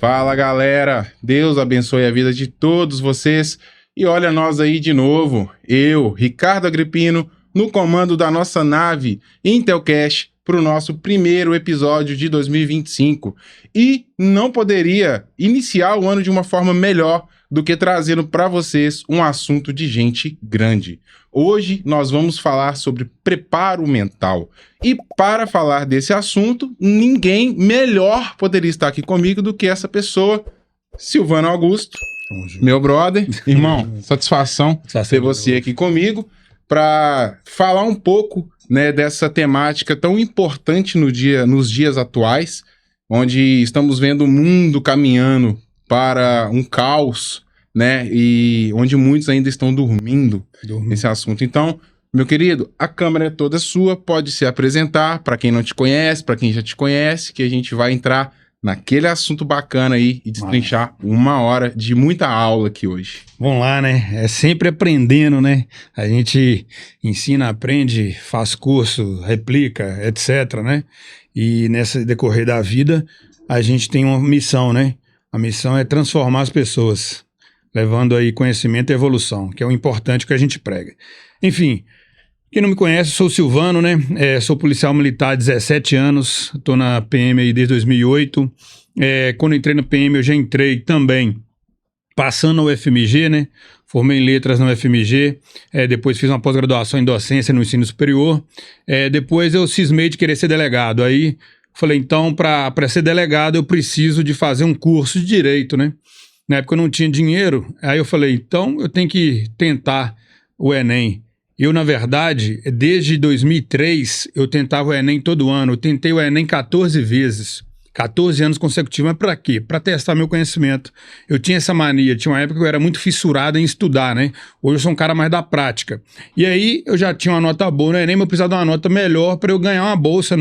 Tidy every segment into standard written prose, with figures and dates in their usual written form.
Fala, galera, Deus abençoe a vida de todos vocês e olha nós aí de novo, eu, Ricardo Agripino, no comando da nossa nave Intelcast para o nosso primeiro episódio de 2025 e não poderia iniciar o ano de uma forma melhor do que trazendo para vocês um assunto de gente grande. Hoje nós vamos falar sobre preparo mental. E para falar desse assunto, ninguém melhor poderia estar aqui comigo do que essa pessoa, Silvano Augusto, meu brother. Irmão, satisfação ter você aqui comigo para falar um pouco, né, dessa temática tão importante nos dias atuais, onde estamos vendo o mundo caminhando para um caos, né? E onde muitos ainda estão dormindo nesse assunto. Então, meu querido, a câmera é toda sua, pode se apresentar para quem não te conhece, para quem já te conhece, que a gente vai entrar naquele assunto bacana aí e destrinchar uma hora de muita aula aqui hoje. Vamos lá, né? É sempre aprendendo, né? A gente ensina, aprende, faz curso, replica, etc, né? E nesse decorrer da vida, a gente tem uma missão, né? A missão é transformar as pessoas, levando aí conhecimento e evolução, que é o importante que a gente prega. Enfim, quem não me conhece, sou o Silvano, né? Sou policial militar há 17 anos, estou na PM aí desde 2008. Quando entrei na PM, eu já entrei também passando na UFMG, né? Formei em letras na UFMG, depois fiz uma pós-graduação em docência no ensino superior. Depois eu cismei de querer ser delegado. Aí falei, então, para ser delegado eu preciso de fazer um curso de direito, né? Na época eu não tinha dinheiro, aí eu falei, então eu tenho que tentar o Enem. Eu, na verdade, desde 2003, eu tentava o Enem todo ano. Eu tentei o Enem 14 vezes, 14 anos consecutivos. Mas para quê? Para testar meu conhecimento. Eu tinha essa mania, tinha uma época que eu era muito fissurado em estudar, né? Hoje eu sou um cara mais da prática. E aí eu já tinha uma nota boa no Enem, mas eu precisava de uma nota melhor para eu ganhar uma bolsa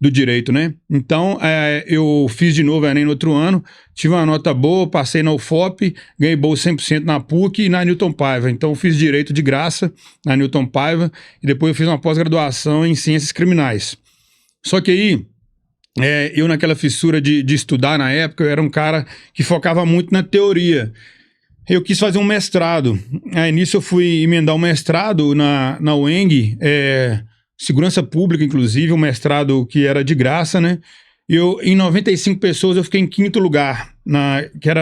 do direito, né? Então, eu fiz de novo o Enem no outro ano, tive uma nota boa, passei na UFOP, ganhei bolsa 100% na PUC e na Newton Paiva. Então, eu fiz direito de graça na Newton Paiva e depois eu fiz uma pós-graduação em ciências criminais. Só que aí, eu naquela fissura de estudar na época, eu era um cara que focava muito na teoria. Eu quis fazer um mestrado. Aí, nisso, eu fui emendar um mestrado na UENG, Segurança Pública, inclusive, um mestrado que era de graça, né? Em 95 pessoas, eu fiquei em 5º lugar,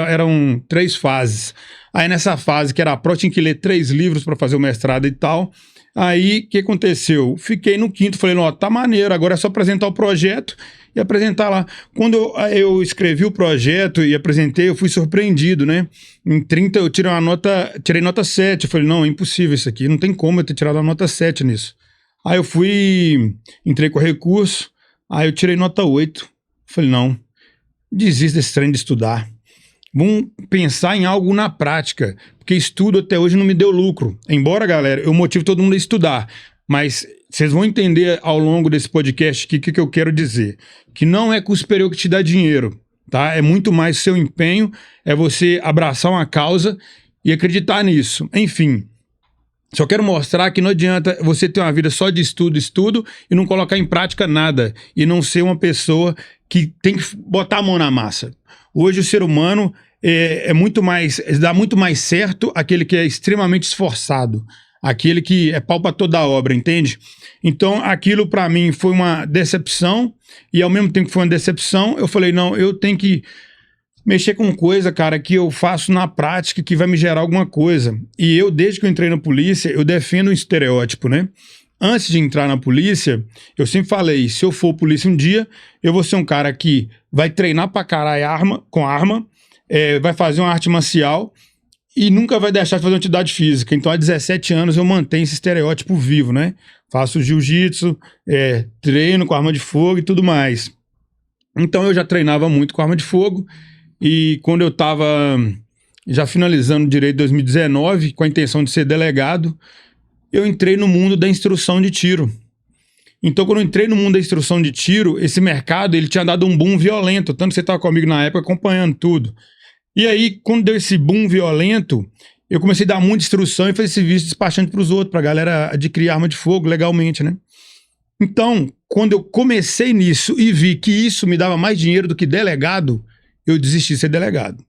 eram 3 fases. Aí nessa fase, que era a prova, tinha que ler 3 livros para fazer o mestrado e tal. Aí, o que aconteceu? Fiquei no 5º, falei, ó, tá maneiro, agora é só apresentar o projeto e apresentar lá. Quando eu escrevi o projeto e apresentei, eu fui surpreendido, né? Em 30 eu tirei nota 7, eu falei, não, é impossível isso aqui, não tem como eu ter tirado a nota 7 nisso. Aí eu entrei com recurso, aí eu tirei nota 8. Falei, não, desisto desse trem de estudar. Vamos pensar em algo na prática, porque estudo até hoje não me deu lucro. Embora, galera, eu motivo todo mundo a estudar, mas vocês vão entender ao longo desse podcast o que eu quero dizer. Que não é curso superior que te dá dinheiro, tá? É muito mais seu empenho, é você abraçar uma causa e acreditar nisso. Enfim, só quero mostrar que não adianta você ter uma vida só de estudo e não colocar em prática nada e não ser uma pessoa que tem que botar a mão na massa. Hoje o ser humano dá muito mais certo aquele que é extremamente esforçado, aquele que é pau pra toda a obra, entende? Então aquilo para mim foi uma decepção e ao mesmo tempo que foi uma decepção, eu falei, não, eu tenho que mexer com coisa, cara, que eu faço na prática, que vai me gerar alguma coisa. E eu, desde que eu entrei na polícia, eu defendo um estereótipo, né? Antes de entrar na polícia, eu sempre falei, se eu for polícia um dia, eu vou ser um cara que vai treinar pra caralho com arma, vai fazer uma arte marcial e nunca vai deixar de fazer uma atividade física. Então, há 17 anos eu mantenho esse estereótipo vivo, né? Faço jiu-jitsu, treino com arma de fogo e tudo mais. Então, eu já treinava muito com arma de fogo. E quando eu estava já finalizando o direito em 2019, com a intenção de ser delegado, eu entrei no mundo da instrução de tiro. Então, quando eu entrei no mundo da instrução de tiro, esse mercado ele tinha dado um boom violento, tanto que você estava comigo na época acompanhando tudo. E aí, quando deu esse boom violento, eu comecei a dar muita instrução e fazer serviço despachante para os outros, para a galera adquirir arma de fogo legalmente, né? Então, quando eu comecei nisso e vi que isso me dava mais dinheiro do que delegado, eu desisti de ser delegado.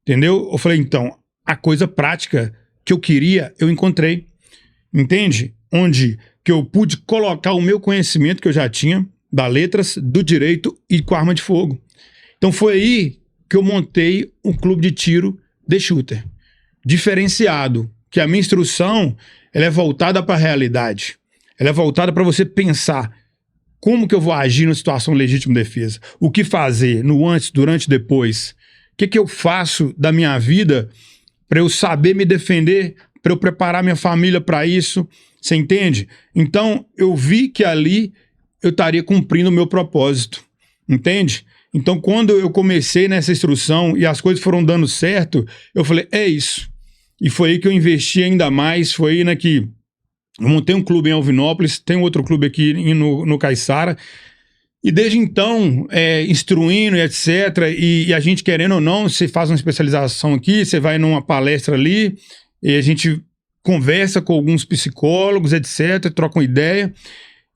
Entendeu? Eu falei, então, a coisa prática que eu queria, eu encontrei. Entende? Onde que eu pude colocar o meu conhecimento que eu já tinha, da letras, do direito e com arma de fogo. Então foi aí que eu montei um clube de tiro de shooter. Diferenciado, que a minha instrução ela é voltada para a realidade. Ela é voltada para você pensar como que eu vou agir numa situação de legítima defesa. O que fazer no antes, durante e depois. O que eu faço da minha vida para eu saber me defender, para eu preparar minha família para isso. Você entende? Então, eu vi que ali eu estaria cumprindo o meu propósito. Entende? Então, quando eu comecei nessa instrução e as coisas foram dando certo, eu falei, é isso. E foi aí que eu investi ainda mais, foi aí que eu montei um clube em Alvinópolis, tem outro clube aqui no Caiçara, e desde então, instruindo e etc, e a gente querendo ou não, você faz uma especialização aqui, você vai numa palestra ali, e a gente conversa com alguns psicólogos, etc, troca uma ideia,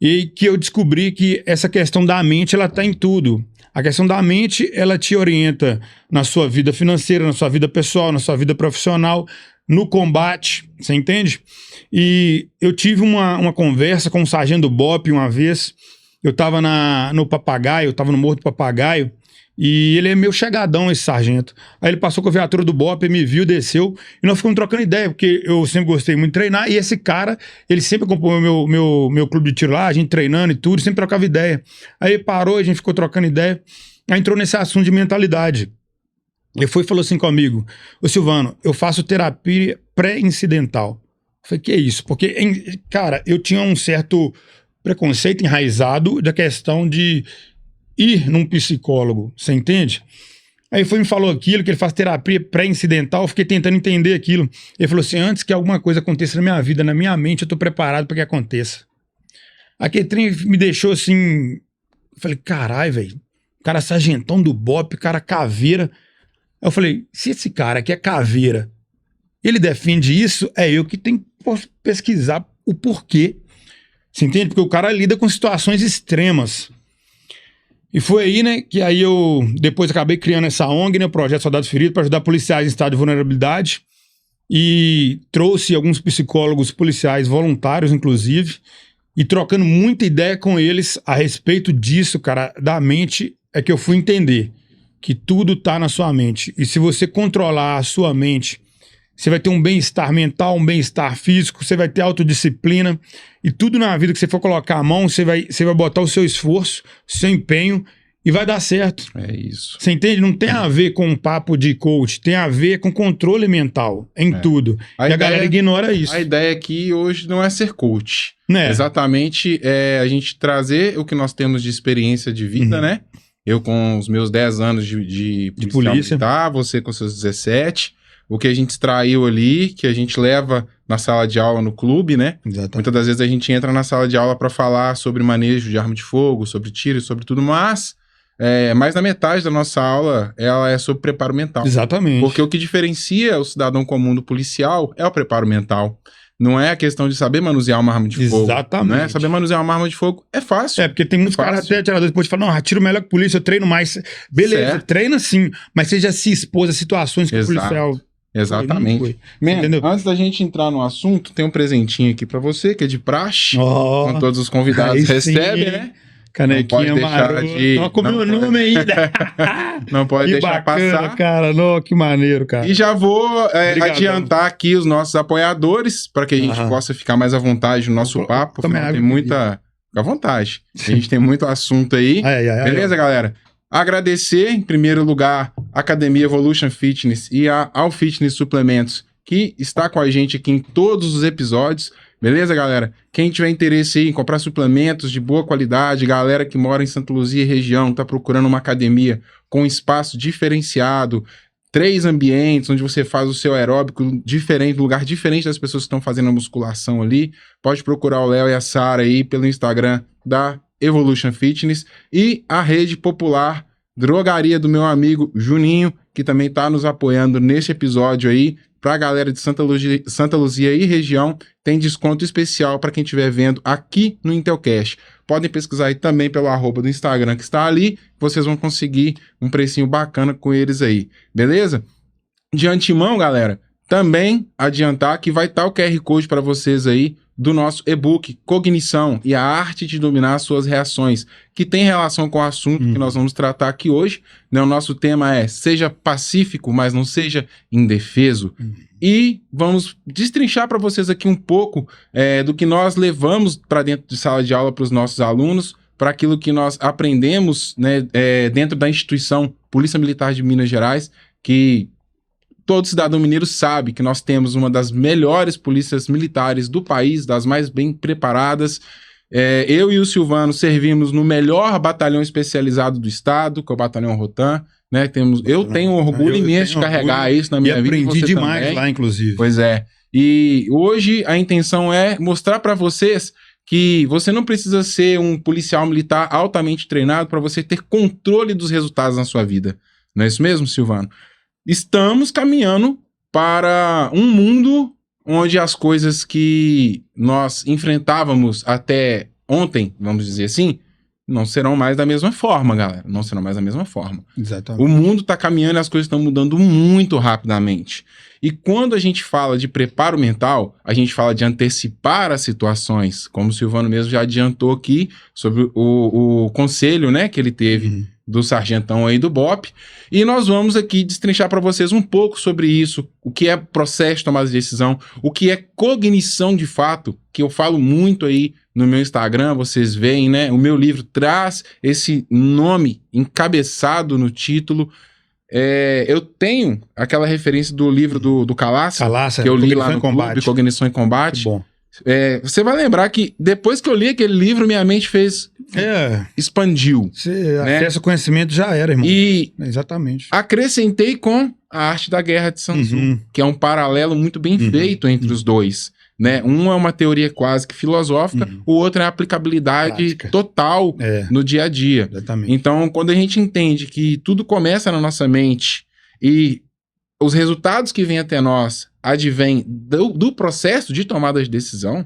e que eu descobri que essa questão da mente, ela está em tudo. A questão da mente, ela te orienta na sua vida financeira, na sua vida pessoal, na sua vida profissional, no combate, você entende? E eu tive uma conversa com o sargento do BOPE uma vez, eu estava no Papagaio, eu estava no Morro do Papagaio, e ele é meu chegadão, esse sargento. Aí ele passou com a viatura do BOPE, me viu, desceu, e nós ficamos trocando ideia, porque eu sempre gostei muito de treinar, e esse cara, ele sempre acompanhou meu clube de tiro lá, a gente treinando e tudo, sempre trocava ideia. Aí ele parou, a gente ficou trocando ideia, aí entrou nesse assunto de mentalidade. Ele foi e falou assim comigo, ô Silvano, eu faço terapia pré-incidental. Eu falei, que é isso? Porque, cara, eu tinha um certo preconceito enraizado da questão de ir num psicólogo, você entende? Aí foi e me falou aquilo, que ele faz terapia pré-incidental, eu fiquei tentando entender aquilo. Ele falou assim, antes que alguma coisa aconteça na minha vida, na minha mente, eu tô preparado para que aconteça. Aquele trem me deixou assim, eu falei, caralho, velho, o cara sargentão do BOPE, o cara caveira. Aí eu falei, se esse cara que é caveira, ele defende isso, é eu que tenho que pesquisar o porquê. Você entende? Porque o cara lida com situações extremas. E foi aí, que aí eu depois acabei criando essa ONG, o Projeto Soldados Feridos, para ajudar policiais em estado de vulnerabilidade. E trouxe alguns psicólogos policiais voluntários, inclusive, e trocando muita ideia com eles a respeito disso, cara, da mente, é que eu fui entender que tudo tá na sua mente. E se você controlar a sua mente, você vai ter um bem-estar mental, um bem-estar físico, você vai ter autodisciplina, e tudo na vida que você for colocar a mão, você vai botar o seu esforço, o seu empenho, e vai dar certo. É isso. Você entende? Não tem a ver com um papo de coach, tem a ver com controle mental, em tudo. A galera ignora isso. A ideia aqui hoje não é ser coach. Né? Exatamente, a gente trazer o que nós temos de experiência de vida, né? Eu com os meus 10 anos de polícia militar, você com seus 17, o que a gente extraiu ali, que a gente leva na sala de aula no clube, né? Exatamente. Muitas das vezes a gente entra na sala de aula para falar sobre manejo de arma de fogo, sobre tiro e sobre tudo, mas mais da metade da nossa aula ela é sobre preparo mental. Exatamente. Porque o que diferencia o cidadão comum do policial é o preparo mental. Não é a questão de saber manusear uma arma de fogo. Exatamente. Né? Saber manusear uma arma de fogo é fácil. Porque tem muitos caras até atiradores depois falam, não, atiro melhor que polícia, eu treino mais. Beleza, certo. Treina sim, mas você já se expôs a situações que o policial... Exatamente. Man, antes da gente entrar no assunto, tem um presentinho aqui pra você, que é de praxe, com todos os convidados recebem, né? Canequinha marota. Não comeu o nome ainda. Não pode deixar passar. Cara, não, que maneiro, cara. E já vou adiantar aqui os nossos apoiadores, para que a gente possa ficar mais à vontade no nosso papo. Tem muita... Fica à vontade. A gente tem muito assunto aí. Beleza, galera? Agradecer, em primeiro lugar, a Academia Evolution Fitness e a All Fitness Suplementos, que está com a gente aqui em todos os episódios. Beleza, galera? Quem tiver interesse aí em comprar suplementos de boa qualidade, galera que mora em Santa Luzia e região, tá procurando uma academia com espaço diferenciado, 3 ambientes, onde você faz o seu aeróbico diferente, lugar diferente das pessoas que estão fazendo a musculação ali, pode procurar o Léo e a Sara aí pelo Instagram da Evolution Fitness e a rede popular Drogaria do meu amigo Juninho, que também tá nos apoiando nesse episódio aí, para a galera de Santa Luzia e região, tem desconto especial para quem estiver vendo aqui no Intelcast. Podem pesquisar aí também pelo @ do Instagram que está ali, vocês vão conseguir um precinho bacana com eles aí, beleza? De antemão, galera, também adiantar que vai estar o QR Code para vocês aí do nosso e-book Cognição e a Arte de Dominar Suas Reações, que tem relação com o assunto que nós vamos tratar aqui hoje. Né? O nosso tema é seja pacífico, mas não seja indefeso. E vamos destrinchar para vocês aqui um pouco do que nós levamos para dentro de sala de aula para os nossos alunos, para aquilo que nós aprendemos, né, dentro da instituição Polícia Militar de Minas Gerais, que todo cidadão mineiro sabe que nós temos uma das melhores polícias militares do país, das mais bem preparadas. Eu e o Silvano servimos no melhor batalhão especializado do estado, que é o Batalhão Rotan. Né? Eu tenho orgulho imenso de carregar isso na minha vida. E aprendi demais também. lá, inclusive. Pois é. E hoje a intenção é mostrar para vocês que você não precisa ser um policial militar altamente treinado para você ter controle dos resultados na sua vida. Não é isso mesmo, Silvano? Estamos caminhando para um mundo onde as coisas que nós enfrentávamos até ontem, vamos dizer assim, não serão mais da mesma forma, galera. Não serão mais da mesma forma. Exatamente. O mundo está caminhando e as coisas estão mudando muito rapidamente. E quando a gente fala de preparo mental, a gente fala de antecipar as situações, como o Silvano mesmo já adiantou aqui sobre o conselho, né, que ele teve do sargentão aí do BOPE. E nós vamos aqui destrinchar para vocês um pouco sobre isso, o que é processo de tomada de decisão, o que é cognição de fato, que eu falo muito aí no meu Instagram, vocês veem, né? O meu livro traz esse nome encabeçado no título. Eu tenho aquela referência do livro do Calaça, que eu li lá no Clube, Cognição em Combate. Bom. Você vai lembrar que depois que eu li aquele livro, minha mente expandiu. Você né? acessa o conhecimento, já era, irmão. E exatamente. Acrescentei com a Arte da Guerra de Sun Tzu, que é um paralelo muito bem feito entre os dois. Né? Um é uma teoria quase que filosófica, o outro é a aplicabilidade total no dia a dia. Exatamente. Então, quando a gente entende que tudo começa na nossa mente e os resultados que vêm até nós advêm do processo de tomada de decisão,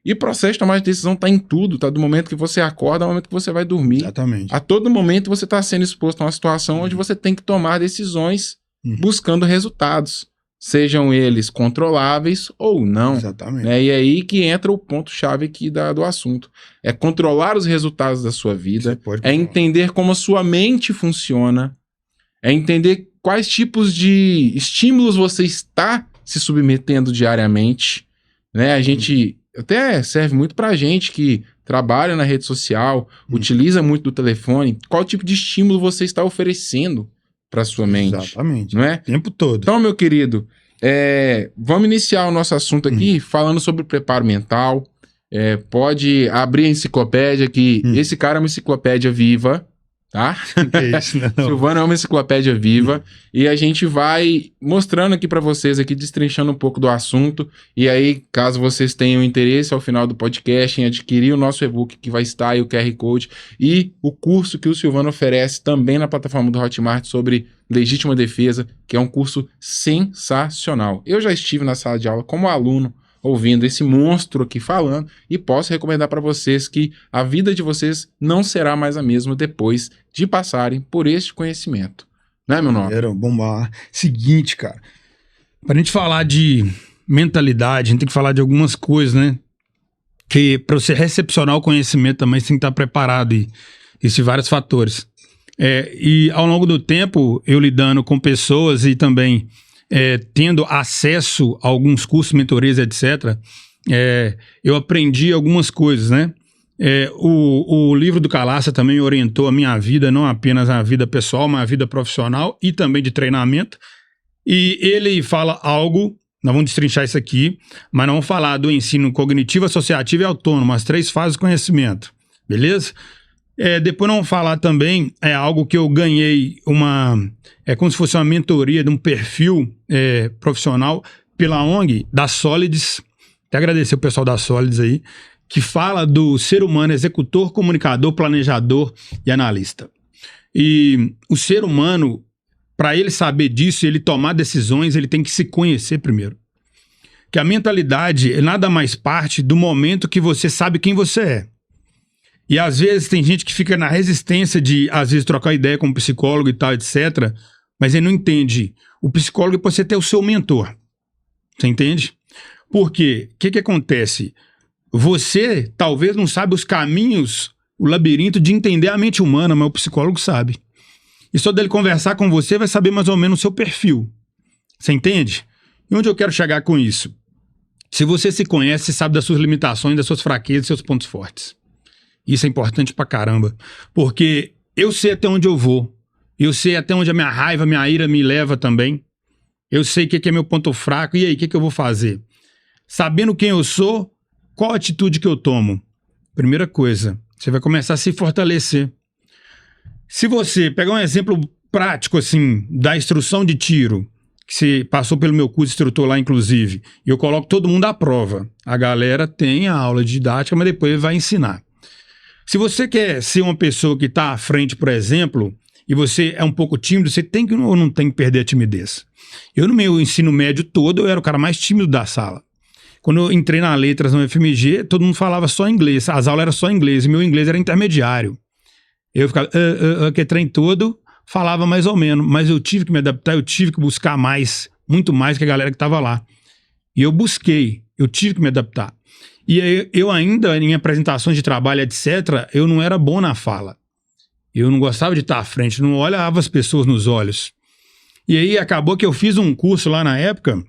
e o processo de tomada de decisão está em tudo, tá do momento que você acorda ao momento que você vai dormir. Exatamente. A todo momento você está sendo exposto a uma situação onde você tem que tomar decisões buscando resultados, sejam eles controláveis ou não. Exatamente. Né? E é aí que entra o ponto-chave aqui do assunto. É controlar os resultados da sua vida, é entender como a sua mente funciona, é entender quais tipos de estímulos você está se submetendo diariamente. Né? A gente até serve muito pra gente que trabalha na rede social, utiliza muito do telefone, qual tipo de estímulo você está oferecendo para sua mente. Exatamente. Não é? O tempo todo. Então, meu querido, vamos iniciar o nosso assunto aqui falando sobre preparo mental. Pode abrir a enciclopédia, que esse cara é uma enciclopédia viva, tá? Que é isso, não? Silvano é uma enciclopédia viva e a gente vai mostrando aqui para vocês, aqui destrinchando um pouco do assunto. E aí, caso vocês tenham interesse ao final do podcast em adquirir o nosso e-book, que vai estar aí o QR Code, e o curso que o Silvano oferece também na plataforma do Hotmart sobre legítima defesa, que é um curso sensacional. Eu já estive na sala de aula como aluno, ouvindo esse monstro aqui falando, e posso recomendar para vocês que a vida de vocês não será mais a mesma depois de passarem por este conhecimento. Né, meu nome? Era bombar. Seguinte, cara, pra gente falar de mentalidade, a gente tem que falar de algumas coisas, né? Que para você recepcionar o conhecimento também você tem que estar preparado, e existem vários fatores. E ao longo do tempo, eu lidando com pessoas e também tendo acesso a alguns cursos, mentorias, etc., eu aprendi algumas coisas, né? O livro do Calaça também orientou a minha vida, não apenas a vida pessoal, mas a vida profissional e também de treinamento. E ele fala algo, nós vamos destrinchar isso aqui, mas não vamos falar do ensino cognitivo, associativo e autônomo, as 3 fases do conhecimento, beleza? Depois nós vamos falar também, algo que eu ganhei como se fosse uma mentoria de um perfil profissional pela ONG da Solids, até agradecer o pessoal da Solids aí, que fala do ser humano executor, comunicador, planejador e analista. E o ser humano para ele saber disso, ele tomar decisões, ele tem que se conhecer primeiro. Que a mentalidade é nada mais parte do momento que você sabe quem você é. E às vezes tem gente que fica na resistência de, às vezes, trocar ideia com um psicólogo e tal, etc. Mas ele não entende. O psicólogo é pra você ter o seu mentor. Você entende? Por quê? O que acontece? Você talvez não sabe os caminhos, o labirinto de entender a mente humana, mas o psicólogo sabe. E só dele conversar com você vai saber mais ou menos o seu perfil. Você entende? E onde eu quero chegar com isso? Se você se conhece, você sabe das suas limitações, das suas fraquezas, dos seus pontos fortes. Isso é importante pra caramba. Porque eu sei até onde eu vou. Eu sei até onde a minha raiva, a minha ira me leva também. Eu sei o que é meu ponto fraco. E aí, o que eu vou fazer? Sabendo quem eu sou, qual a atitude que eu tomo? Primeira coisa, você vai começar a se fortalecer. Se você pegar um exemplo prático, assim, da instrução de tiro, que você passou pelo meu curso de instrutor lá, inclusive, e eu coloco todo mundo à prova. A galera tem a aula de didática, mas depois vai ensinar. Se você quer ser uma pessoa que está à frente, por exemplo, e você é um pouco tímido, você tem que ou não tem que perder a timidez. Eu, no meu ensino médio todo, eu era o cara mais tímido da sala. Quando eu entrei na letras no FMG, todo mundo falava só inglês, as aulas eram só inglês, e meu inglês era intermediário. Eu ficava, que trem todo, falava mais ou menos, mas eu tive que me adaptar, eu tive que buscar mais, muito mais que a galera que estava lá. E eu busquei, eu tive que me adaptar. E aí, eu ainda, em apresentações de trabalho, etc., eu não era bom na fala. Eu não gostava de estar à frente, não olhava as pessoas nos olhos. E aí acabou que eu fiz um curso lá na época,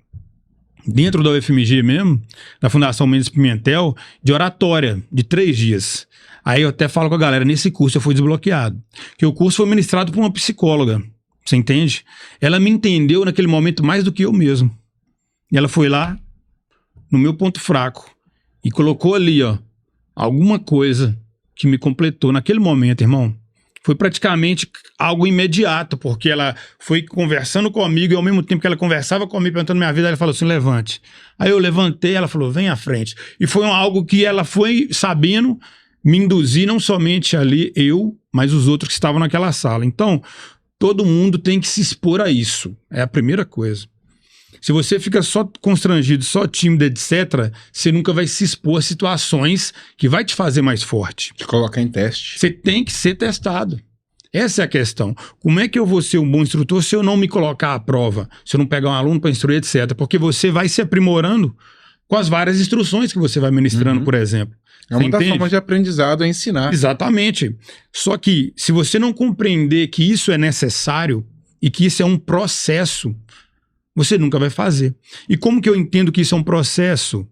dentro da UFMG mesmo, da Fundação Mendes Pimentel, de oratória, de 3 dias. Aí eu até falo com a galera, nesse curso eu fui desbloqueado. Que o curso foi ministrado por uma psicóloga, você entende? Ela me entendeu naquele momento mais do que eu mesmo. E ela foi lá, no meu ponto fraco, e colocou ali, ó, alguma coisa que me completou naquele momento, irmão. Foi praticamente algo imediato, porque ela foi conversando comigo e ao mesmo tempo que ela conversava comigo, perguntando minha vida, ela falou assim, levante. Aí eu levantei, ela falou, vem à frente. E foi algo que ela foi sabendo me induzir, não somente ali eu, mas os outros que estavam naquela sala. Então, todo mundo tem que se expor a isso. É a primeira coisa. Se você fica só constrangido, só tímido, etc., você nunca vai se expor a situações que vai te fazer mais forte. Te colocar em teste. Você tem que ser testado. Essa é a questão. Como é que eu vou ser um bom instrutor se eu não me colocar à prova? Se eu não pegar um aluno para instruir, etc. Porque você vai se aprimorando com as várias instruções que você vai ministrando, por exemplo. É uma das formas de aprendizado, é ensinar. Exatamente. Só que se você não compreender que isso é necessário e que isso é um processo, você nunca vai fazer. E como que eu entendo que isso é um processo?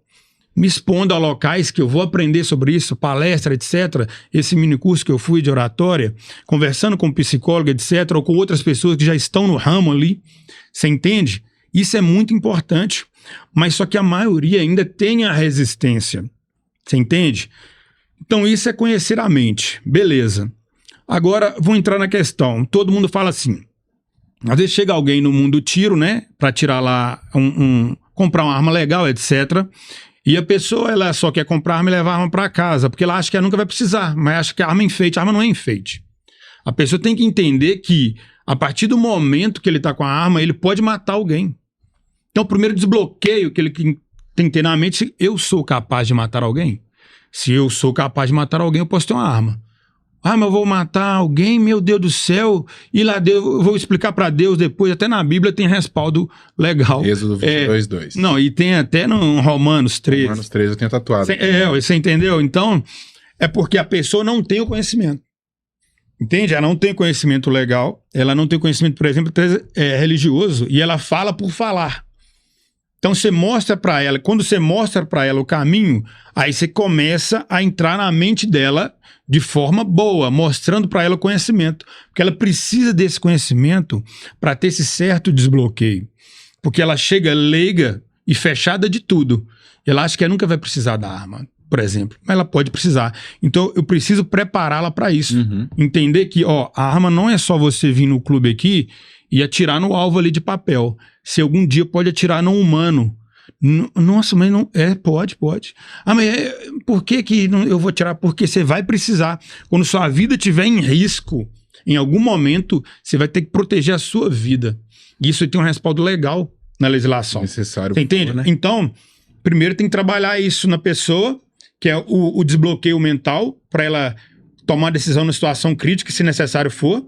Me expondo a locais que eu vou aprender sobre isso, palestra, etc. Esse minicurso que eu fui de oratória, conversando com psicólogo, etc., ou com outras pessoas que já estão no ramo ali. Você entende? Isso é muito importante. Mas só que a maioria ainda tem a resistência. Você entende? Então isso é conhecer a mente. Beleza. Agora, vou entrar na questão. Todo mundo fala assim, às vezes chega alguém no mundo do tiro, né? Pra tirar lá, comprar uma arma legal, etc. E a pessoa, ela só quer comprar arma e levar a arma pra casa, porque ela acha que ela nunca vai precisar, mas acha que a arma é enfeite. A arma não é enfeite. A pessoa tem que entender que, a partir do momento que ele tá com a arma, ele pode matar alguém. Então, o primeiro desbloqueio que ele tem que ter na mente, eu sou capaz de matar alguém? Se eu sou capaz de matar alguém, eu posso ter uma arma. Ah, mas eu vou matar alguém, meu Deus do céu, e lá Deus, eu vou explicar para Deus depois, até na Bíblia tem respaldo legal. Êxodo 22:2. Não, e tem até no Romanos 13. Romanos 13 eu tenho tatuado. Você entendeu? Então, é porque a pessoa não tem o conhecimento. Entende? Ela não tem conhecimento legal, ela não tem conhecimento, por exemplo, religioso, e ela fala por falar. Então você mostra para ela, quando você mostra para ela o caminho, aí você começa a entrar na mente dela de forma boa, mostrando para ela o conhecimento. Porque ela precisa desse conhecimento para ter esse certo desbloqueio. Porque ela chega leiga e fechada de tudo. Ela acha que ela nunca vai precisar da arma, por exemplo. Mas ela pode precisar. Então eu preciso prepará-la para isso. Entender que a arma não é só você vir no clube aqui e atirar no alvo ali de papel. Se algum dia pode atirar num humano. Nossa, mas não... Pode. Ah, mas por que não, eu vou atirar? Porque você vai precisar. Quando sua vida estiver em risco, Em algum momento, você vai ter que proteger a sua vida. E isso tem um respaldo legal na legislação. Necessário. Você entende? Né? Então, primeiro tem que trabalhar isso na pessoa, que é o desbloqueio mental, para ela tomar decisão na situação crítica, se necessário for.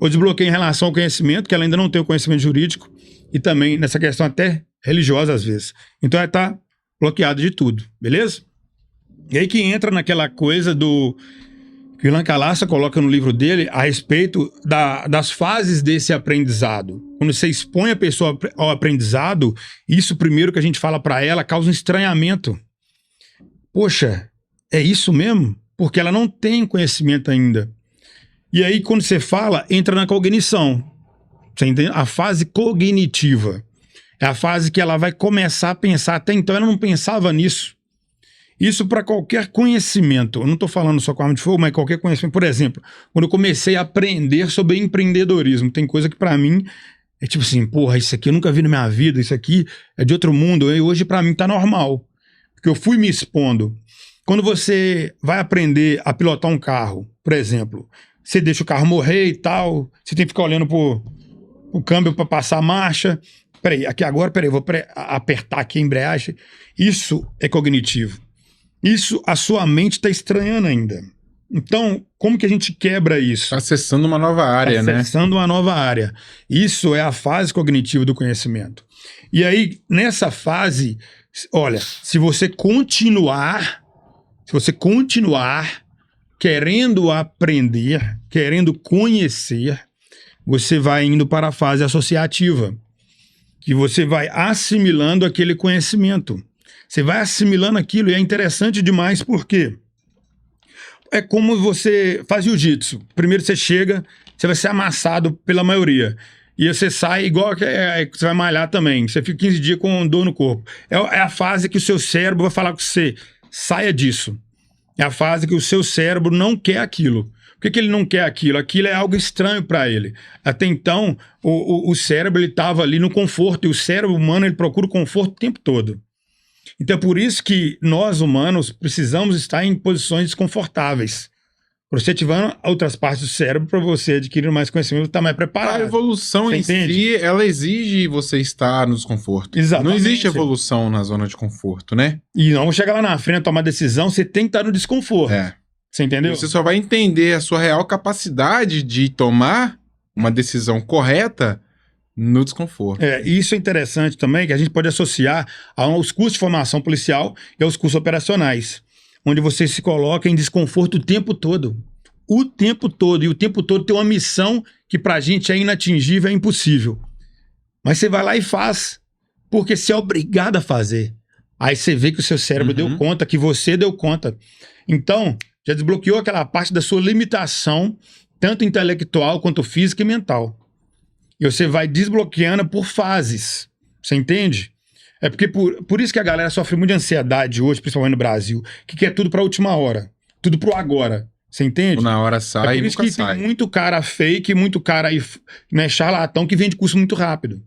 O desbloqueio em relação ao conhecimento, que ela ainda não tem o conhecimento jurídico, e também nessa questão até religiosa às vezes. Então ela está bloqueada de tudo, beleza? E aí que entra naquela coisa do que o Ilan Calassa coloca no livro dele a respeito das fases desse aprendizado. Quando você expõe a pessoa ao aprendizado, isso primeiro que a gente fala para ela causa um estranhamento. Poxa, é isso mesmo? Porque ela não tem conhecimento ainda. E aí quando você fala, entra na cognição. Você entende? A fase cognitiva. É a fase que ela vai começar a pensar. Até então ela não pensava nisso. Isso para qualquer conhecimento. Eu não estou falando só com arma de fogo, mas qualquer conhecimento. Por exemplo, quando eu comecei a aprender sobre empreendedorismo, tem coisa que para mim é tipo assim, porra, isso aqui eu nunca vi na minha vida, isso aqui é de outro mundo. E hoje para mim tá normal. Porque eu fui me expondo. Quando você vai aprender a pilotar um carro, por exemplo, você deixa o carro morrer e tal, você tem que ficar olhando pro câmbio para passar a marcha. Peraí, aqui agora, vou apertar aqui a embreagem. Isso é cognitivo. Isso a sua mente está estranhando ainda. Então, como que a gente quebra isso? Acessando uma nova área, né? Acessando uma nova área. Isso é a fase cognitiva do conhecimento. E aí, nessa fase, olha, se você continuar querendo aprender, querendo conhecer, você vai indo para a fase associativa, que você vai assimilando aquele conhecimento. Você vai assimilando aquilo e é interessante demais porque é como você faz jiu-jitsu. Primeiro você chega, você vai ser amassado pela maioria. E você sai igual que você vai malhar também. Você fica 15 dias com dor no corpo. É a fase que o seu cérebro vai falar com você, saia disso. É a fase que o seu cérebro não quer aquilo. Por que ele não quer aquilo? Aquilo é algo estranho para ele. Até então, o cérebro estava ali no conforto. E o cérebro humano ele procura o conforto o tempo todo. Então é por isso que nós humanos precisamos estar em posições desconfortáveis. Projetivando outras partes do cérebro para você adquirir mais conhecimento e estar mais preparado. A evolução em si, ela exige você estar no desconforto. Exatamente. Não existe evolução na zona de conforto, né? E não chegar lá na frente, tomar decisão, você tem que estar no desconforto. Você entendeu? Você só vai entender a sua real capacidade de tomar uma decisão correta no desconforto. Isso é interessante também, que a gente pode associar aos cursos de formação policial e aos cursos operacionais, onde você se coloca em desconforto o tempo todo. O tempo todo. E o tempo todo tem uma missão que pra gente é inatingível, é impossível. Mas você vai lá e faz, porque você é obrigado a fazer. Aí você vê que o seu cérebro deu conta, que você deu conta. Então, já desbloqueou aquela parte da sua limitação, tanto intelectual quanto física e mental. E você vai desbloqueando por fases. Você entende? É porque por isso que a galera sofre muito de ansiedade hoje, principalmente no Brasil, que quer tudo pra última hora. Tudo pro agora. Você entende? Na hora sai, é por isso que sai. Tem muito cara fake, muito cara aí, né, charlatão que vende curso muito rápido.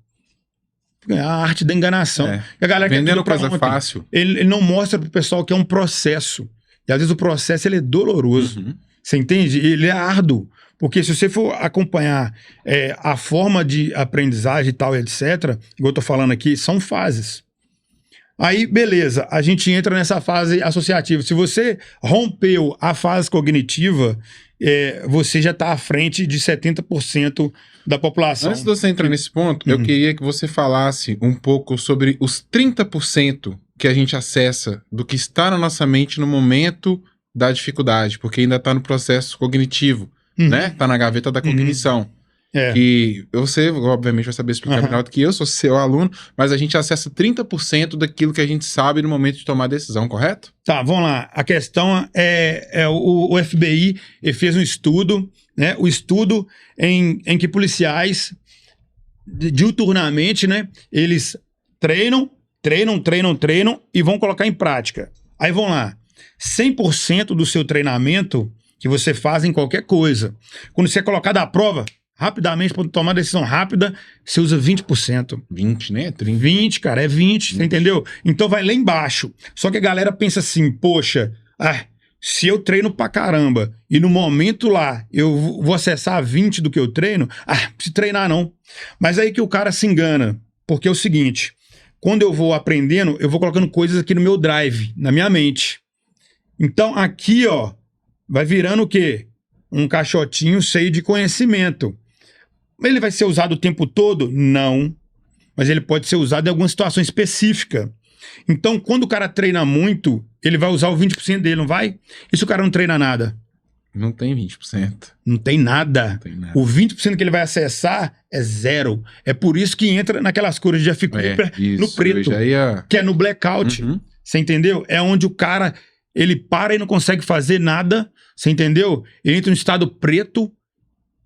É a arte da enganação. E a galera vendendo coisa fácil. Ele não mostra pro pessoal que é um processo. E às vezes o processo ele é doloroso. Você entende? Ele é árduo. Porque se você for acompanhar a forma de aprendizagem e tal, etc., igual eu tô falando aqui, são fases. Aí, beleza, a gente entra nessa fase associativa. Se você rompeu a fase cognitiva, você já está à frente de 70% da população. Antes de você entrar nesse ponto, eu queria que você falasse um pouco sobre os 30% que a gente acessa do que está na nossa mente no momento da dificuldade, porque ainda está no processo cognitivo. Né? Tá na gaveta da cognição. Que você, obviamente, vai saber explicar melhor do que eu, sou seu aluno, mas a gente acessa 30% daquilo que a gente sabe no momento de tomar a decisão, correto? Tá, vamos lá. A questão o FBI fez um estudo, né? O estudo em que policiais, diuturnamente, né? Eles treinam e vão colocar em prática. Aí vão lá. 100% do seu treinamento que você faz em qualquer coisa. Quando você é colocado à prova, rapidamente, para tomar decisão rápida, você usa 20%. 20, né? 30. 20, cara, é 20, você entendeu? Então vai lá embaixo. Só que a galera pensa assim, poxa, se eu treino pra caramba e no momento lá eu vou acessar 20 do que eu treino, não preciso treinar não. Mas aí que o cara se engana, porque é o seguinte, quando eu vou aprendendo, eu vou colocando coisas aqui no meu drive, na minha mente. Então aqui, ó, vai virando o quê? Um caixotinho cheio de conhecimento. Ele vai ser usado o tempo todo? Não. Mas ele pode ser usado em alguma situação específica. Então, quando o cara treina muito, ele vai usar o 20% dele, não vai? E se o cara não treina nada? Não tem 20%. Não tem nada. Não tem nada. O 20% que ele vai acessar é zero. É por isso que entra naquelas cores de F. Cooper no preto, que é no blackout. Uhum. Você entendeu? É onde o cara, ele para e não consegue fazer nada. Você entendeu? Ele entra no estado preto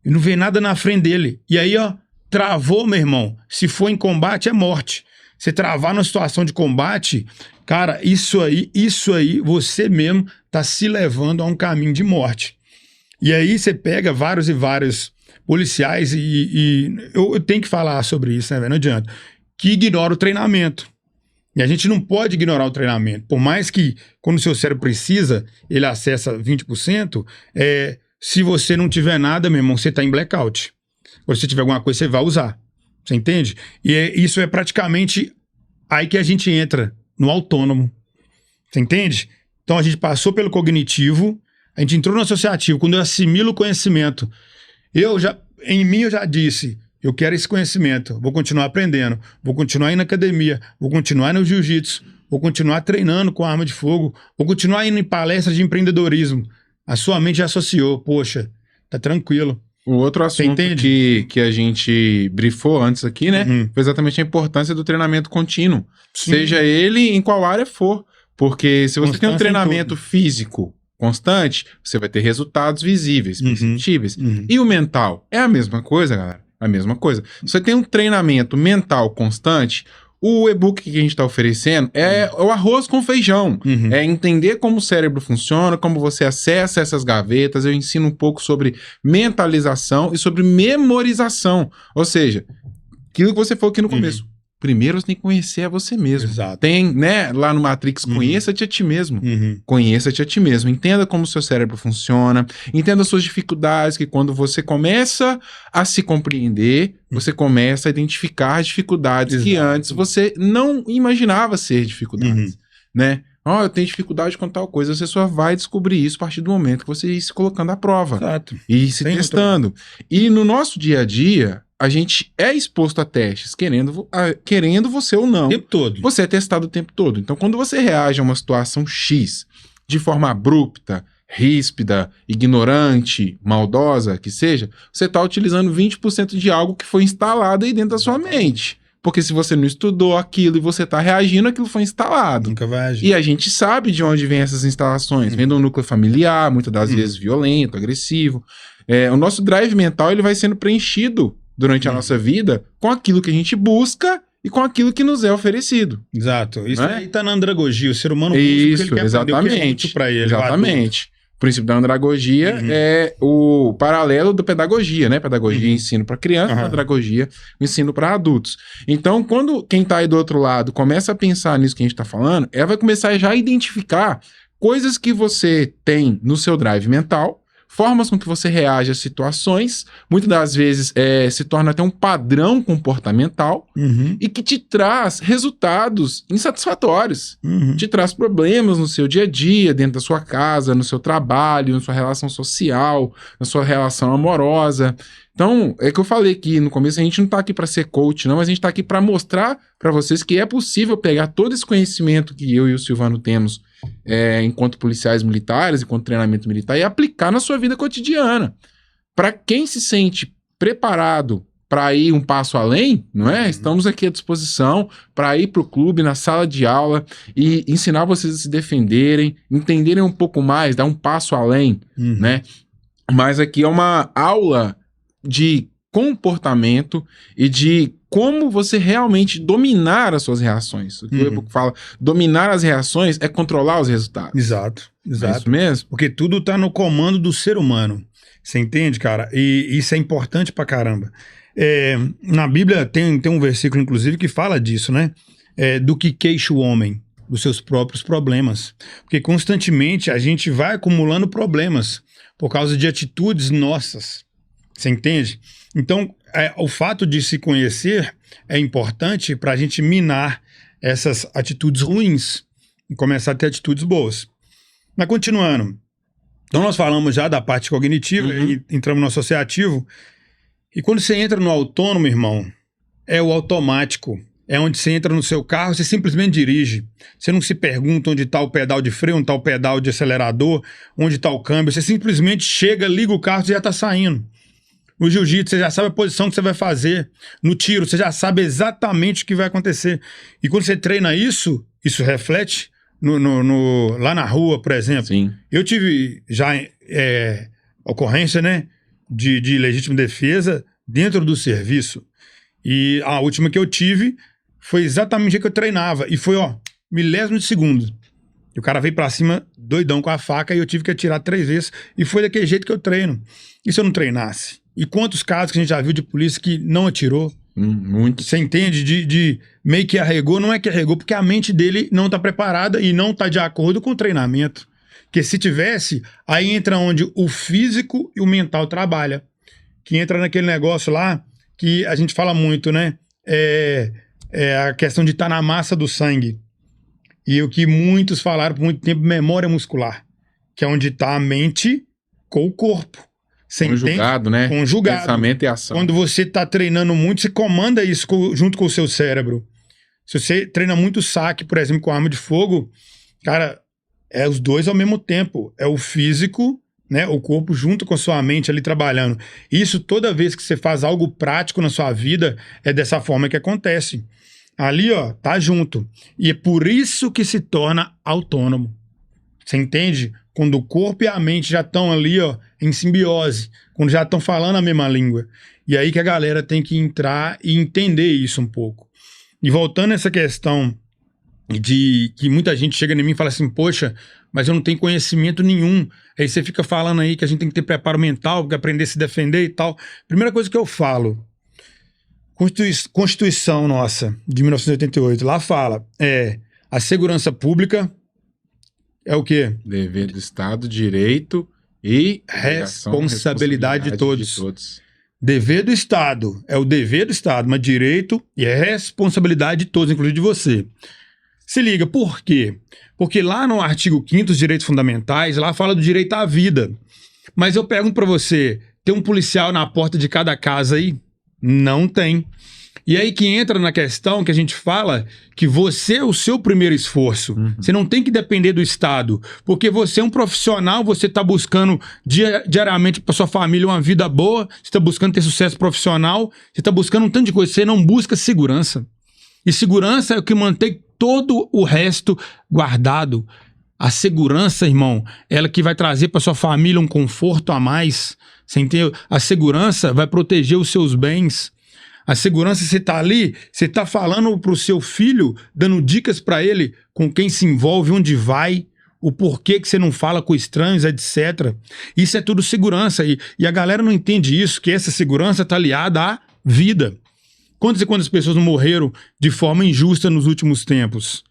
e não vê nada na frente dele. E aí, ó, travou, meu irmão. Se for em combate, é morte. Você travar numa situação de combate, cara, isso aí, você mesmo tá se levando a um caminho de morte. E aí você pega vários e vários policiais e eu tenho que falar sobre isso, né, velho? Não adianta. Que ignora o treinamento. E a gente não pode ignorar o treinamento. Por mais que, quando o seu cérebro precisa, ele acessa 20%, se você não tiver nada, meu irmão, você tá em blackout. Ou se tiver alguma coisa, você vai usar. Você entende? E isso é praticamente aí que a gente entra no autônomo. Você entende? Então a gente passou pelo cognitivo, a gente entrou no associativo. Quando eu assimilo o conhecimento, em mim eu já disse, eu quero esse conhecimento, vou continuar aprendendo, vou continuar indo na academia, vou continuar no jiu-jitsu, vou continuar treinando com arma de fogo, vou continuar indo em palestras de empreendedorismo. A sua mente já associou, poxa, tá tranquilo. O outro assunto que a gente brifou antes aqui, né? Foi exatamente a importância do treinamento contínuo. Sim. Seja ele em qual área for. Porque se você tem um treinamento físico constante, você vai ter resultados visíveis, perceptíveis. E o mental? É a mesma coisa, galera. A mesma coisa. Se você tem um treinamento mental constante, o e-book que a gente está oferecendo é o arroz com feijão. É entender como o cérebro funciona, como você acessa essas gavetas. Eu ensino um pouco sobre mentalização e sobre memorização. Ou seja, aquilo que você falou aqui no começo. Primeiro você tem que conhecer a você mesmo. Exato. Tem, né, lá no Matrix, conheça-te a ti mesmo. Conheça-te a ti mesmo. Entenda como o seu cérebro funciona. Entenda as suas dificuldades, que quando você começa a se compreender, você começa a identificar as dificuldades que antes você não imaginava ser dificuldades, né? Eu tenho dificuldade com tal coisa. Você só vai descobrir isso a partir do momento que você ir se colocando à prova. Exato. E se testando. E no nosso dia a dia, a gente é exposto a testes, querendo você ou não. O tempo todo. Você é testado o tempo todo. Então, quando você reage a uma situação X de forma abrupta, ríspida, ignorante, maldosa, que seja, você está utilizando 20% de algo que foi instalado aí dentro da sua mente. Porque se você não estudou aquilo e você está reagindo, aquilo foi instalado. Nunca vai agir. E a gente sabe de onde vem essas instalações. Vem do núcleo familiar, muitas das vezes violento, agressivo. O nosso drive mental ele vai sendo preenchido durante a nossa vida com aquilo que a gente busca e com aquilo que nos é oferecido. Exato. Isso aí tá na andragogia. O ser humano busca o que ele quer aprender, o que é útil pra ele. Exatamente. O princípio da andragogia é o paralelo da pedagogia, né? Pedagogia é ensino para criança, andragogia ensino para adultos. Então, quando quem tá aí do outro lado começa a pensar nisso que a gente tá falando, ela vai começar já a identificar coisas que você tem no seu drive mental, formas com que você reage a situações, muitas das vezes se torna até um padrão comportamental e que te traz resultados insatisfatórios, te traz problemas no seu dia a dia, dentro da sua casa, no seu trabalho, na sua relação social, na sua relação amorosa. Então, é que eu falei aqui no começo, a gente não tá aqui para ser coach, não, mas a gente tá aqui para mostrar para vocês que é possível pegar todo esse conhecimento que eu e o Silvano temos enquanto policiais militares, enquanto treinamento militar, e aplicar na sua vida cotidiana. Para quem se sente preparado para ir um passo além, não é? Estamos aqui à disposição para ir para o clube, na sala de aula e ensinar vocês a se defenderem, entenderem um pouco mais, dar um passo além, né? Mas aqui é uma aula de comportamento e de como você realmente dominar as suas reações. O que o e-book fala, dominar as reações é controlar os resultados. Exato. É isso mesmo? Porque tudo tá no comando do ser humano. Você entende, cara? E isso é importante pra caramba. Na Bíblia tem um versículo, inclusive, que fala disso, né? Do que queixa o homem. dos seus próprios problemas. Porque constantemente a gente vai acumulando problemas por causa de atitudes nossas. Você entende? Então, o fato de se conhecer é importante para a gente minar essas atitudes ruins e começar a ter atitudes boas. Mas continuando. Então nós falamos já da parte cognitiva e entramos no associativo. E quando você entra no autônomo, irmão, é o automático. É onde você entra no seu carro, você simplesmente dirige. Você não se pergunta onde está o pedal de freio, onde está o pedal de acelerador, onde está o câmbio. Você simplesmente chega, liga o carro e já está saindo. No jiu-jitsu, você já sabe a posição que você vai fazer. No tiro, você já sabe exatamente o que vai acontecer. E quando você treina isso reflete lá na rua, por exemplo. Sim. Eu tive já ocorrência, né, de legítima defesa dentro do serviço. E a última que eu tive foi exatamente o que eu treinava. E foi, milésimo de segundo. E o cara veio pra cima doidão com a faca e eu tive que atirar 3 vezes. E foi daquele jeito que eu treino. E se eu não treinasse? E quantos casos que a gente já viu de polícia que não atirou? Muito. Você entende? De meio que arregou. Não é que arregou, porque a mente dele não tá preparada e não tá de acordo com o treinamento. Porque se tivesse, aí entra onde o físico e o mental trabalham. Que entra naquele negócio lá que a gente fala muito, né? É a questão de estar na massa do sangue. E o que muitos falaram por muito tempo, memória muscular. Que é onde está a mente com o corpo. Você Conjugado, entende? né? Conjugado. Pensamento e ação. Quando você está treinando muito, você comanda isso junto com o seu cérebro. Se você treina muito saque, por exemplo, com arma de fogo, cara, é os dois ao mesmo tempo. É o físico, né, o corpo junto com a sua mente ali trabalhando. Isso toda vez que você faz algo prático na sua vida, é dessa forma que acontece. Ali, tá junto. E é por isso que se torna autônomo. Você entende? Quando o corpo e a mente já estão ali, em simbiose, quando já estão falando a mesma língua. E aí que a galera tem que entrar e entender isso um pouco. E voltando a essa questão de que muita gente chega em mim e fala assim, poxa, mas eu não tenho conhecimento nenhum. Aí você fica falando aí que a gente tem que ter preparo mental, que aprender a se defender e tal. Primeira coisa que eu falo, Constituição nossa, de 1988, lá fala, a segurança pública é o quê? Dever do Estado, direito e responsabilidade de todos. Dever do Estado é o dever do Estado, mas direito e é responsabilidade de todos, inclusive de você. Se liga, por quê? Porque lá no artigo 5º dos direitos fundamentais, lá fala do direito à vida. Mas eu pergunto pra você, tem um policial na porta de cada casa aí? Não tem. E aí que entra na questão que a gente fala que você é o seu primeiro esforço. Você não tem que depender do Estado, porque você é um profissional, você está buscando diariamente para sua família uma vida boa, você está buscando ter sucesso profissional, você está buscando um tanto de coisa, você não busca segurança. E segurança é o que mantém todo o resto guardado. A segurança, irmão, ela que vai trazer para sua família um conforto a mais. Você entendeu? A segurança vai proteger os seus bens. A segurança, você tá ali, você tá falando pro seu filho, dando dicas para ele com quem se envolve, onde vai, o porquê que você não fala com estranhos, etc. Isso é tudo segurança. E a galera não entende isso, que essa segurança tá aliada à vida. Quantas e quantas pessoas não morreram de forma injusta nos últimos tempos?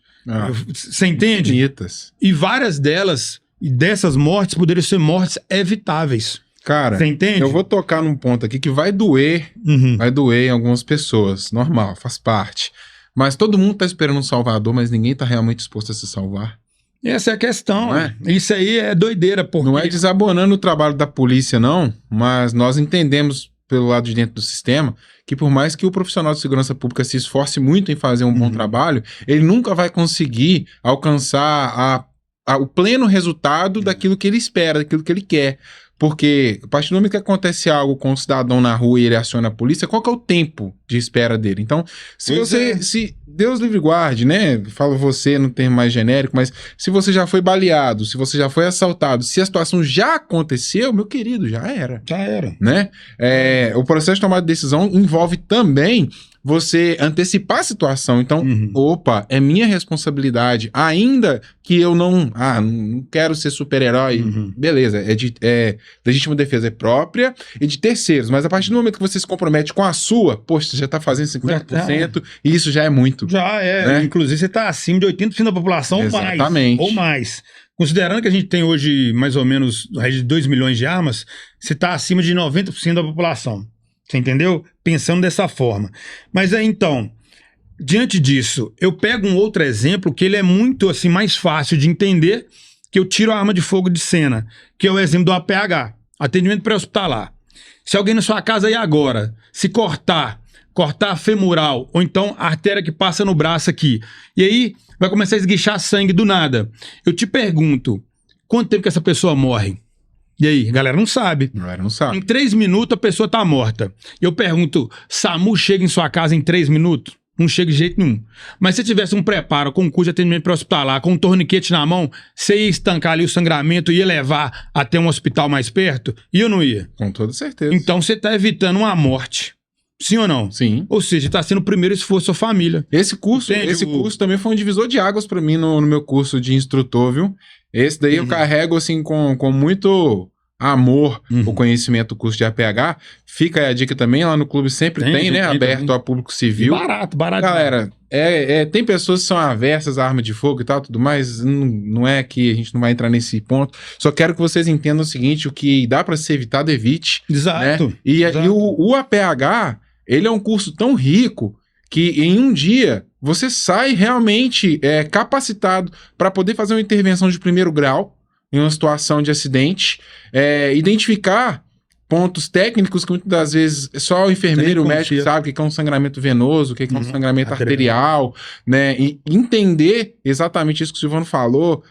Você entende? Infinitas. E várias dessas mortes poderiam ser mortes evitáveis. Cara, você entende? Eu vou tocar num ponto aqui que vai doer em algumas pessoas, normal, faz parte. Mas todo mundo tá esperando um salvador, mas ninguém tá realmente disposto a se salvar. Essa é a questão, não é? Isso aí é doideira. Porque... Não é desabonando o trabalho da polícia, não, mas nós entendemos pelo lado de dentro do sistema que por mais que o profissional de segurança pública se esforce muito em fazer um bom trabalho, ele nunca vai conseguir alcançar o pleno resultado daquilo que ele espera, daquilo que ele quer. Porque a partir do momento que acontece algo com o cidadão na rua e ele aciona a polícia, qual que é o tempo de espera dele? Então, se Deus livre guarde, né? Falo você no termo mais genérico, mas se você já foi baleado, se você já foi assaltado, se a situação já aconteceu, meu querido, já era. Já era. Né? O processo de tomada de decisão envolve também você antecipar a situação. Então, Uhum. opa, é minha responsabilidade. Ainda que eu não quero ser super-herói, Uhum. beleza, é legítima defesa, é própria e de terceiros. Mas a partir do momento que você se compromete com a sua, poxa, você já tá fazendo 50%, e isso já é muito. Já é, né? inclusive você está acima de 80% da população Exatamente. ou mais. Considerando que a gente tem hoje mais ou menos 2 milhões de armas, você está acima de 90% da população. Você entendeu? Pensando dessa forma. Mas aí então, diante disso, eu pego um outro exemplo que ele é muito assim mais fácil de entender, que eu tiro a arma de fogo de cena, que é o exemplo do APH, atendimento pré-hospitalar. Se alguém na sua casa aí agora se cortar a femoral, ou então a artéria que passa no braço aqui, e aí vai começar a esguichar sangue do nada. Eu te pergunto, quanto tempo que essa pessoa morre? E aí, a galera não sabe. A galera não sabe. Em 3 minutos a pessoa tá morta. Eu pergunto, SAMU chega em sua casa em 3 minutos? Não chega de jeito nenhum. Mas se tivesse um preparo com um curso de atendimento pré-hospitalar, com um torniquete na mão, você ia estancar ali o sangramento e ia levar até um hospital mais perto? E eu não ia. Com toda certeza. Então você tá evitando uma morte. Sim ou não? Sim. Ou seja, está sendo o primeiro esforço da sua família. Esse curso também foi um divisor de águas para mim no meu curso de instrutor, viu? Esse daí eu carrego assim com muito amor o conhecimento do curso de APH. Fica aí a dica também, lá no clube sempre tem, né? Aberto também. A público civil. E barato. Galera, tem pessoas que são aversas à arma de fogo e tal, tudo mais. Não é que a gente não vai entrar nesse ponto. Só quero que vocês entendam o seguinte: o que dá para ser evitado, evite. Exato. Né? E o APH, ele é um curso tão rico que em um dia você sai realmente capacitado para poder fazer uma intervenção de primeiro grau em uma situação de acidente, identificar pontos técnicos que muitas das vezes só o enfermeiro, o médico sabe o que é um sangramento venoso, o que é um sangramento arterial, né? E entender exatamente isso que o Silvano falou.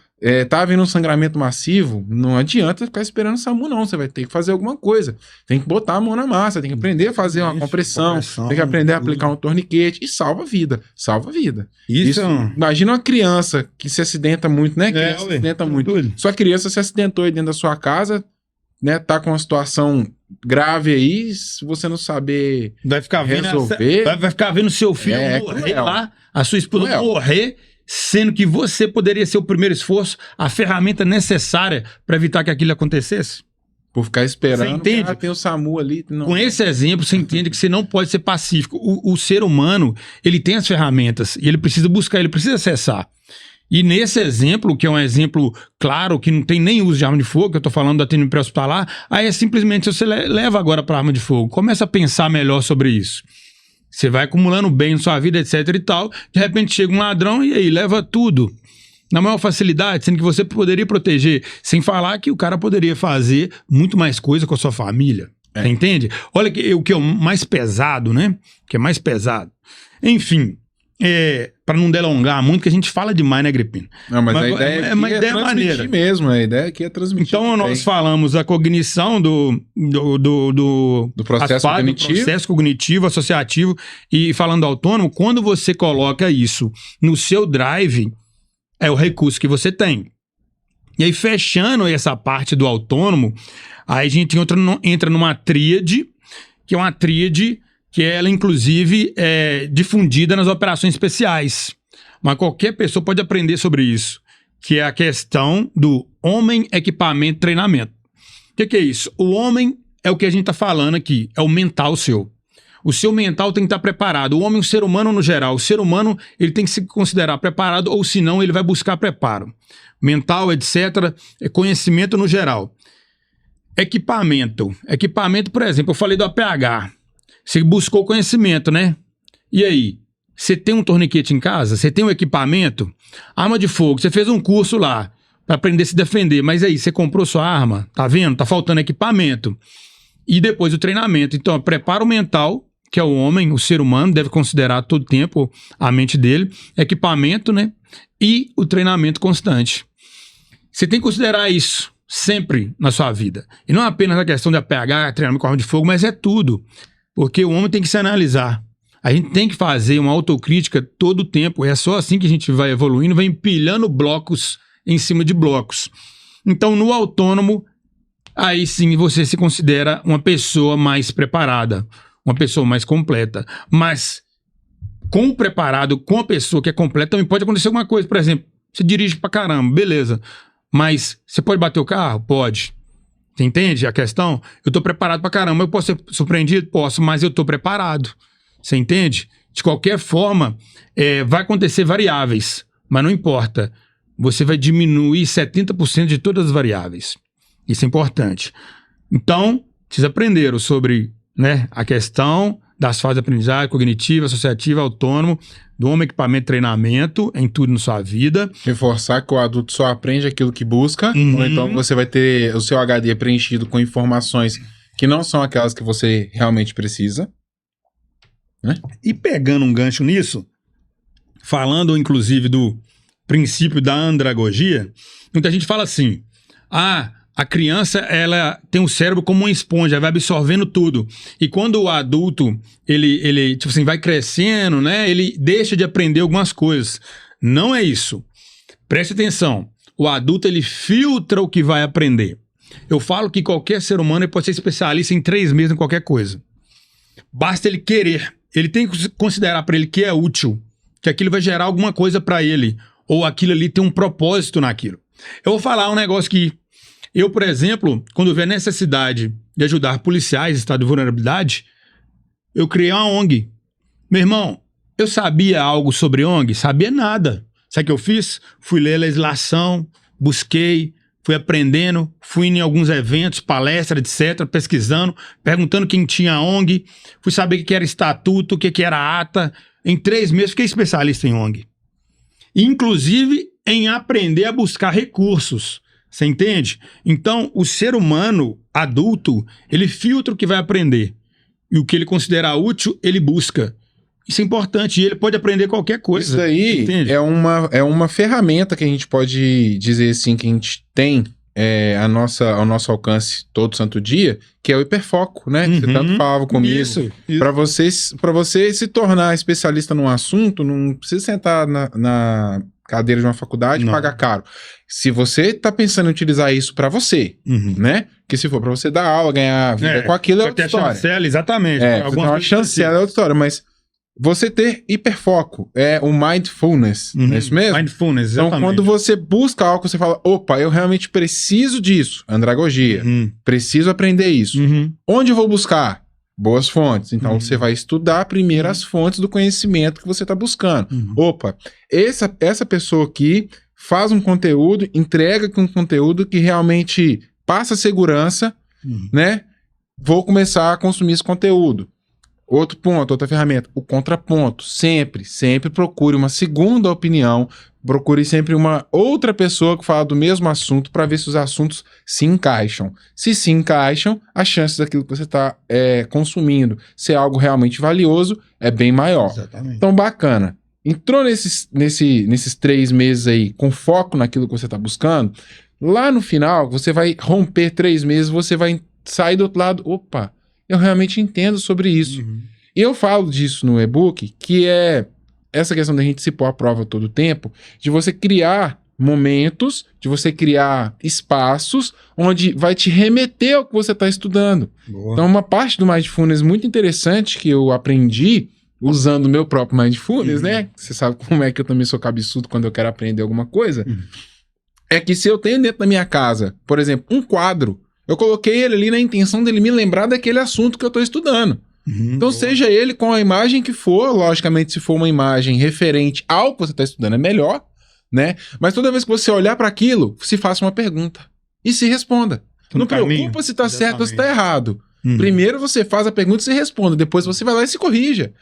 Tá havendo um sangramento massivo, não adianta ficar esperando o SAMU, não. Você vai ter que fazer alguma coisa. Tem que botar a mão na massa, tem que aprender a fazer uma compressão, tem que aprender a aplicar um torniquete e salva a vida. Salva a vida. Isso imagina uma criança que se acidenta muito, né? Criança se acidenta muito. Sua criança se acidentou aí dentro da sua casa, né? Tá com uma situação grave aí, se você não saber resolver... Vai ficar vendo seu filho morrer lá, a sua esposa morrer, sendo que você poderia ser o primeiro esforço, a ferramenta necessária para evitar que aquilo acontecesse? Por ficar esperando, você entende? Tem o SAMU ali. Não... Com esse exemplo, você entende que você não pode ser pacífico. O ser humano, ele tem as ferramentas e ele precisa buscar, ele precisa acessar. E nesse exemplo, que é um exemplo claro, que não tem nem uso de arma de fogo, que eu tô falando do atendimento pré-hospitalar, aí é simplesmente você leva agora para arma de fogo. Começa a pensar melhor sobre isso. Você vai acumulando bem na sua vida, etc e tal. De repente chega um ladrão e aí leva tudo. Na maior facilidade, sendo que você poderia proteger. Sem falar que o cara poderia fazer muito mais coisa com a sua família. Você entende? Olha o que é o mais pesado, né? O que é mais pesado. Enfim, para não delongar muito, que a gente fala demais, né, Agripino? Não, mas a ideia é transmitir maneira. Mesmo. A ideia aqui é transmitir. Então, nós falamos a cognição do processo cognitivo. Do processo cognitivo, associativo, e falando do autônomo, quando você coloca isso no seu drive, é o recurso que você tem. E aí, fechando essa parte do autônomo, aí a gente entra numa tríade, que é uma tríade que ela, inclusive, é difundida nas operações especiais. Mas qualquer pessoa pode aprender sobre isso, que é a questão do homem, equipamento, treinamento. O que é isso? O homem é o que a gente está falando aqui, é o mental seu. O seu mental tem que estar preparado. O homem, o ser humano no geral, o ser humano ele tem que se considerar preparado, ou senão ele vai buscar preparo. Mental, etc., é conhecimento no geral. Equipamento, por exemplo, eu falei do APH. Você buscou conhecimento, né? E aí? Você tem um torniquete em casa? Você tem um equipamento? Arma de fogo, você fez um curso lá para aprender a se defender, mas aí, você comprou sua arma? Tá vendo? Tá faltando equipamento. E depois o treinamento. Então, preparo mental, que é o homem, o ser humano, deve considerar todo tempo a mente dele, equipamento, né? E o treinamento constante. Você tem que considerar isso sempre na sua vida. E não apenas a questão de APH, treinamento com arma de fogo, mas é tudo. Porque o homem tem que se analisar. A gente tem que fazer uma autocrítica todo o tempo. É só assim que a gente vai evoluindo, vai empilhando blocos em cima de blocos. Então, no autônomo, aí sim você se considera uma pessoa mais preparada, uma pessoa mais completa. Mas com o preparado, com a pessoa que é completa, também pode acontecer alguma coisa. Por exemplo, você dirige pra caramba, beleza. Mas você pode bater o carro? Pode. Você entende a questão? Eu tô preparado pra caramba. Eu posso ser surpreendido? Posso, mas eu tô preparado. Você entende? De qualquer forma, vai acontecer variáveis, mas não importa. Você vai diminuir 70% de todas as variáveis. Isso é importante. Então, vocês aprenderam sobre, né, a questão das fases de aprendizagem cognitiva, associativa, autônomo, do homem, equipamento, treinamento, em tudo na sua vida. Reforçar que o adulto só aprende aquilo que busca, ou então você vai ter o seu HD preenchido com informações que não são aquelas que você realmente precisa. Né? E pegando um gancho nisso, falando inclusive do princípio da andragogia, muita gente fala assim, a criança, ela tem o cérebro como uma esponja, vai absorvendo tudo. E quando o adulto, ele tipo assim, vai crescendo, né? Ele deixa de aprender algumas coisas. Não é isso. Preste atenção. O adulto, ele filtra o que vai aprender. Eu falo que qualquer ser humano pode ser especialista em 3 meses em qualquer coisa. Basta ele querer. Ele tem que considerar para ele que é útil, que aquilo vai gerar alguma coisa para ele, ou aquilo ali tem um propósito naquilo. Eu vou falar um negócio que eu, por exemplo, quando vi a necessidade de ajudar policiais em estado de vulnerabilidade, eu criei uma ONG. Meu irmão, eu sabia algo sobre ONG? Sabia nada. Sabe o que eu fiz? Fui ler a legislação, busquei, fui aprendendo, fui em alguns eventos, palestras, etc., pesquisando, perguntando quem tinha ONG, fui saber o que era estatuto, o que era ata. Em 3 meses fiquei especialista em ONG. Inclusive em aprender a buscar recursos. Você entende? Então, o ser humano adulto, ele filtra o que vai aprender. E o que ele considera útil, ele busca. Isso é importante. E ele pode aprender qualquer coisa. Isso aí é uma ferramenta que a gente pode dizer assim, que a gente tem ao nosso alcance todo santo dia, que é o hiperfoco, né? Que você tanto falava comigo. Isso. Para você se tornar especialista num assunto, não precisa sentar na cadeira de uma faculdade e pagar caro. Se você está pensando em utilizar isso para você, né? Que se for para você dar aula, ganhar vida com aquilo, é outra história. Chancela, exatamente. Você tem uma chancela, é outra história, mas você ter hiperfoco é o mindfulness, não é isso mesmo? Mindfulness, exatamente. Então, quando você busca algo, você fala, opa, eu realmente preciso disso, andragogia, preciso aprender isso. Onde eu vou buscar? Boas fontes. Então, você vai estudar primeiro as fontes do conhecimento que você está buscando. Opa, essa pessoa aqui faz um conteúdo, entrega um conteúdo que realmente passa segurança, né? Vou começar a consumir esse conteúdo. Outro ponto, outra ferramenta, o contraponto. Sempre procure uma segunda opinião, procure sempre uma outra pessoa que fala do mesmo assunto para ver se os assuntos se encaixam. Se encaixam, as chances daquilo que você está consumindo ser algo realmente valioso é bem maior. Exatamente. Então, bacana. Entrou nesses 3 meses aí com foco naquilo que você está buscando, lá no final, você vai romper 3 meses, você vai sair do outro lado, opa, eu realmente entendo sobre isso. E eu falo disso no e-book, que é essa questão da gente se pôr à prova todo o tempo, de você criar momentos, de você criar espaços onde vai te remeter ao que você está estudando. Boa. Então, uma parte do Mindfulness muito interessante que eu aprendi usando o meu próprio Mindfulness, né? Você sabe como é que eu também sou cabeçudo quando eu quero aprender alguma coisa. É que se eu tenho dentro da minha casa, por exemplo, um quadro, eu coloquei ele ali na intenção dele me lembrar daquele assunto que eu estou estudando. Então, seja ele com a imagem que for, logicamente, se for uma imagem referente ao que você está estudando, é melhor, né? Mas toda vez que você olhar para aquilo, se faça uma pergunta e se responda. Não preocupa se está certo ou se está errado. Primeiro você faz a pergunta e se responda, depois você vai lá e se corrija.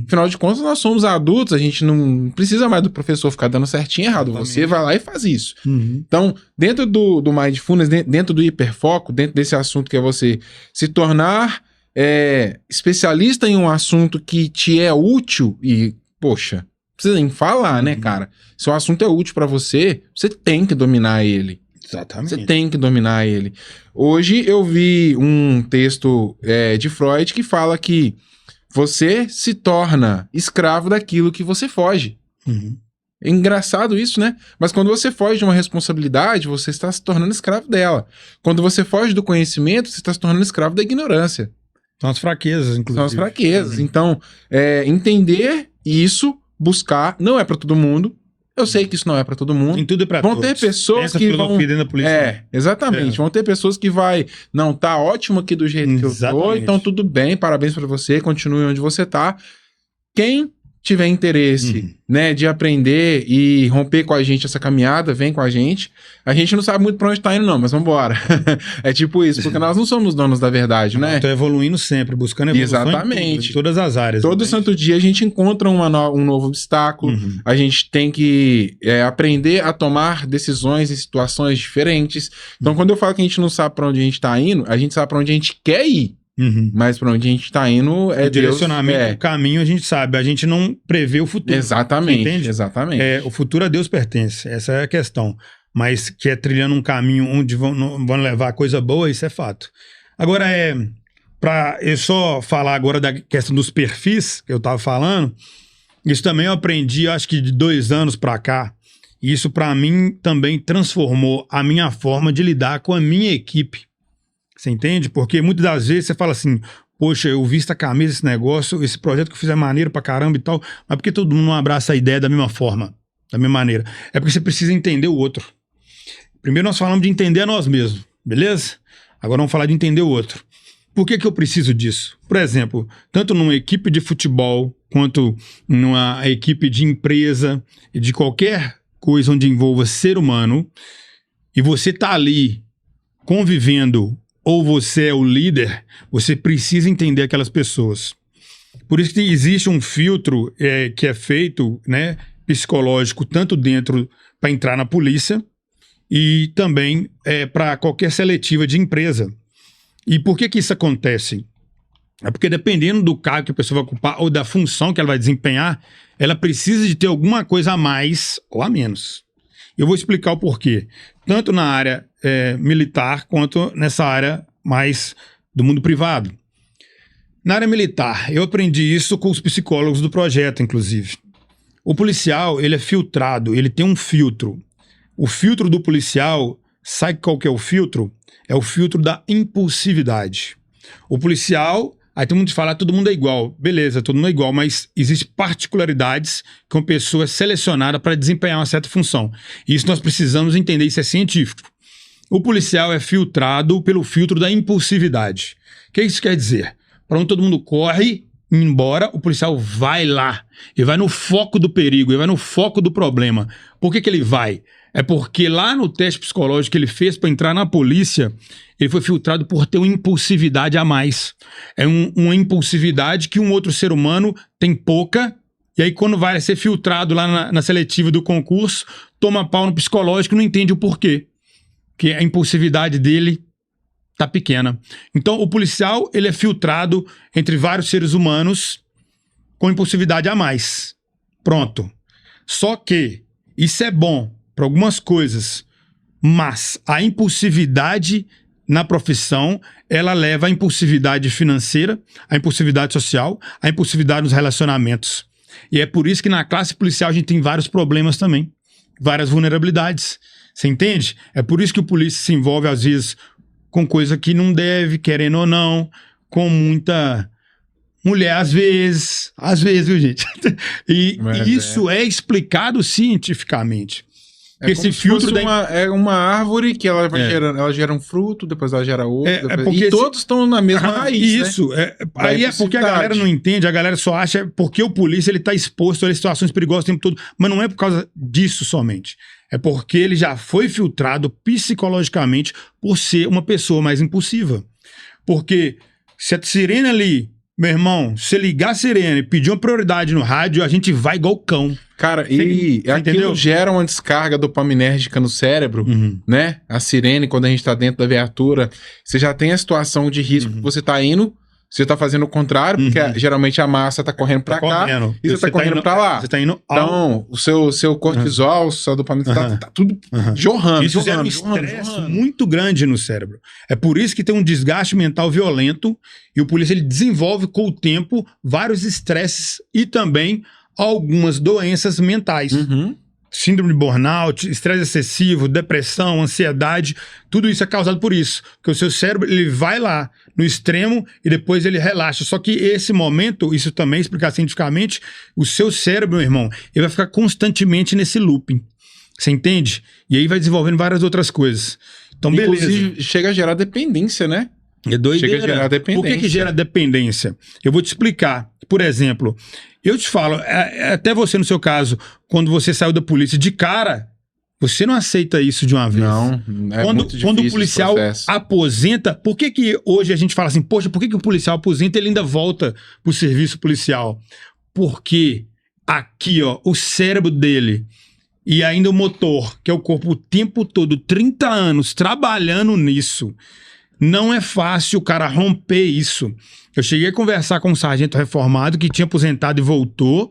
Afinal de contas, nós somos adultos, a gente não precisa mais do professor ficar dando certinho e errado. Você vai lá e faz isso. Então, dentro do Mindfulness, dentro do hiperfoco, dentro desse assunto que é você se tornar especialista em um assunto que te é útil e, poxa, não precisa nem falar, né, cara? Se o assunto é útil para você, você tem que dominar ele. Exatamente. Você tem que dominar ele. Hoje eu vi um texto de Freud que fala que você se torna escravo daquilo que você foge. É engraçado isso, né? Mas quando você foge de uma responsabilidade, você está se tornando escravo dela. Quando você foge do conhecimento, você está se tornando escravo da ignorância. São as fraquezas, inclusive. São as fraquezas. Então, entender isso, buscar, não é pra todo mundo. Eu sei que isso não é pra todo mundo. Em tudo é pra Vão todos. ter pessoas Essa que filosofia vão... dentro da polícia. Exatamente. Vão ter pessoas que não, tá ótimo aqui do jeito que eu tô, então tudo bem, parabéns pra você, continue onde você tá. Quem tiver interesse, né, de aprender e romper com a gente essa caminhada, vem com a gente. A gente não sabe muito pra onde tá indo não, mas vambora. É tipo isso, porque nós não somos donos da verdade, né? Tô evoluindo sempre, buscando evolução Exatamente. em todas as áreas. Todo santo dia a gente encontra um novo obstáculo, a gente tem que aprender a tomar decisões em situações diferentes. Então, quando eu falo que a gente não sabe pra onde a gente tá indo, a gente sabe pra onde a gente quer ir. Mas pra onde a gente tá indo o direcionamento, o caminho a gente sabe, a gente não prevê o futuro. Exatamente, entende? Exatamente. O futuro a Deus pertence, essa é a questão. Mas que é trilhando um caminho onde vão levar coisa boa, isso é fato. Agora, pra eu só falar agora da questão dos perfis que eu tava falando, isso também eu aprendi, acho que de 2 anos pra cá, e isso pra mim também transformou a minha forma de lidar com a minha equipe. Você entende? Porque muitas das vezes você fala assim, poxa, eu vi essa camisa, esse negócio, esse projeto que eu fiz é maneiro pra caramba e tal, mas por que todo mundo não abraça a ideia da mesma forma, da mesma maneira? É porque você precisa entender o outro. Primeiro nós falamos de entender a nós mesmos, beleza? Agora vamos falar de entender o outro. Por que eu preciso disso? Por exemplo, tanto numa equipe de futebol, quanto numa equipe de empresa, de qualquer coisa onde envolva ser humano, e você tá ali convivendo, ou você é o líder, você precisa entender aquelas pessoas. Por isso que existe um filtro que é feito, né, psicológico, tanto dentro para entrar na polícia e também para qualquer seletiva de empresa. E por que isso acontece? É porque dependendo do cargo que a pessoa vai ocupar ou da função que ela vai desempenhar, ela precisa de ter alguma coisa a mais ou a menos. Eu vou explicar o porquê. Tanto na área militar, quanto nessa área mais do mundo privado. Na área militar, eu aprendi isso com os psicólogos do projeto, inclusive. O policial, ele é filtrado, ele tem um filtro. O filtro do policial, sabe qual que é o filtro? É o filtro da impulsividade. O policial, aí todo mundo fala, todo mundo é igual. Beleza, todo mundo é igual, mas existem particularidades que uma pessoa é selecionada para desempenhar uma certa função. Isso nós precisamos entender, isso é científico. O policial é filtrado pelo filtro da impulsividade. O que isso quer dizer? Para onde todo mundo corre, embora, o policial vai lá. Ele vai no foco do perigo, ele vai no foco do problema. Por que ele vai? É porque lá no teste psicológico que ele fez para entrar na polícia, ele foi filtrado por ter uma impulsividade a mais. É uma impulsividade que um outro ser humano tem pouca, e aí quando vai ser filtrado lá na seletiva do concurso, toma pau no psicológico e não entende o porquê. Porque a impulsividade dele tá pequena. Então o policial, ele é filtrado entre vários seres humanos com impulsividade a mais. Pronto. Só que isso é bom para algumas coisas, mas a impulsividade na profissão, ela leva à impulsividade financeira, à impulsividade social, à impulsividade nos relacionamentos. E é por isso que na classe policial a gente tem vários problemas também, várias vulnerabilidades. Você entende? É por isso que o polícia se envolve às vezes com coisa que não deve, querendo ou não, com muita mulher às vezes, viu, gente? E isso é explicado cientificamente. Esse filtro é uma árvore que ela gera um fruto, depois ela gera outro. E todos estão na mesma raiz. Isso. Né? Aí é porque a galera não entende, a galera só acha porque o polícia ele tá exposto a situações perigosas o tempo todo. Mas não é por causa disso somente. É porque ele já foi filtrado psicologicamente por ser uma pessoa mais impulsiva. Porque se a sirene ali, meu irmão, se ligar a sirene e pedir uma prioridade no rádio, a gente vai igual cão. Cara, aquilo gera uma descarga dopaminérgica no cérebro, né? A sirene, quando a gente tá dentro da viatura, você já tem a situação de risco que você tá indo, você tá fazendo o contrário, porque geralmente a massa tá correndo pra cá e você tá correndo pra lá. Você tá indo então, o seu cortisol, o seu dopamina, tá tudo jorrando. Isso gera um estresse muito grande no cérebro. É por isso que tem um desgaste mental violento e o polícia ele desenvolve com o tempo vários estresses e também algumas doenças mentais. síndrome de burnout, estresse excessivo, depressão, ansiedade, tudo isso é causado por isso. Porque o seu cérebro, ele vai lá no extremo e depois ele relaxa. Só que esse momento, isso também explicar cientificamente, o seu cérebro, meu irmão, ele vai ficar constantemente nesse looping. Você entende? E aí vai desenvolvendo várias outras coisas. Então, Inclusive, beleza. chega a gerar dependência, né? É doideira. Chega a gerar dependência. Por que gera dependência? Eu vou te explicar. Por exemplo, eu te falo, até você no seu caso, quando você saiu da polícia, de cara, você não aceita isso de uma vez. Não, é muito difícil quando o policial esse processo. aposenta, por que hoje a gente fala assim, poxa, por que o policial aposenta e ele ainda volta pro serviço policial? Porque aqui, ó, o cérebro dele e ainda o motor, que é o corpo o tempo todo, 30 anos trabalhando nisso, não é fácil o cara romper isso. Eu cheguei a conversar com um sargento reformado que tinha aposentado e voltou,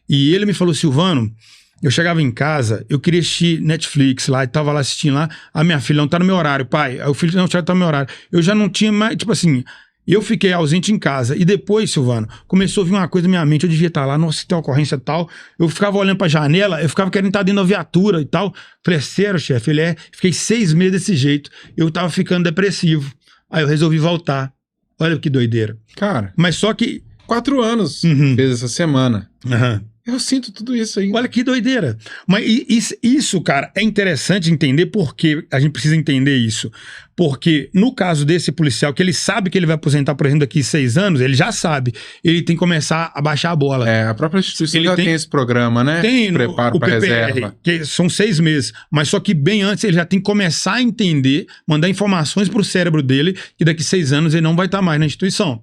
e ele me falou, Silvano, eu chegava em casa, eu queria assistir Netflix lá, e tava lá assistindo lá, a minha filha não tá no meu horário, pai, aí o filho não tá no meu horário. Eu já não tinha mais, tipo assim, eu fiquei ausente em casa, e depois, Silvano, começou a vir uma coisa na minha mente, eu devia estar lá, nossa, tem uma ocorrência tal, eu ficava olhando pra janela, eu ficava querendo estar dentro da viatura e tal, falei, sério, chefe, fiquei 6 meses desse jeito, eu tava ficando depressivo, aí eu resolvi voltar, olha que doideira. Cara, Mas só que... 4 anos fez essa semana. Eu sinto tudo isso aí. Olha que doideira. Mas isso, cara, é interessante entender porque a gente precisa entender isso. Porque no caso desse policial, que ele sabe que ele vai aposentar, por exemplo, daqui a 6 anos, ele já sabe. Ele tem que começar a baixar a bola. É, a própria instituição Ele já tem esse programa, né? Tem Preparo o para PPR, reserva. que são 6 meses. Mas só que bem antes ele já tem que começar a entender, mandar informações pro cérebro dele, que daqui a 6 anos ele não vai estar mais na instituição.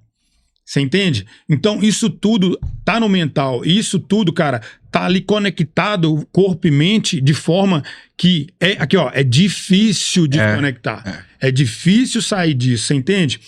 Você entende? Então, isso tudo tá no mental. E isso tudo, cara, tá ali conectado, corpo e mente, de forma que aqui, ó, é difícil de conectar. É difícil sair disso, você entende?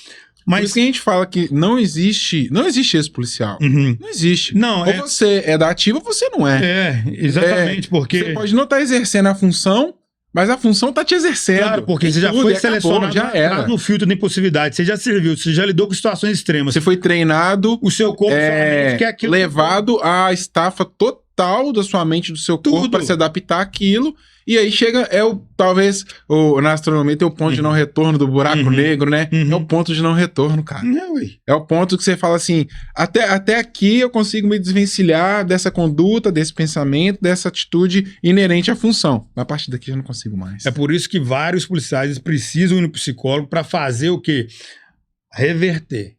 Mas Por isso que a gente fala que não existe esse policial. Não existe. Não, ou você é da ativa ou você não é. Exatamente, porque... Você pode não estar exercendo a função, mas a função tá te exercendo. Claro, porque você já foi selecionado, já era no filtro de impossibilidade, você já serviu, você já lidou com situações extremas. Você foi treinado, o seu corpo, sua mente, que é aquilo levado à estafa total da sua mente, do seu corpo, para se adaptar àquilo. E aí chega, talvez, na astronomia tem o ponto de não retorno do buraco negro, né? É o ponto de não retorno, cara. É o ponto que você fala assim, até aqui eu consigo me desvencilhar dessa conduta, desse pensamento, dessa atitude inerente à função. A partir daqui eu não consigo mais. É por isso que vários policiais precisam ir no psicólogo para fazer o quê? Reverter.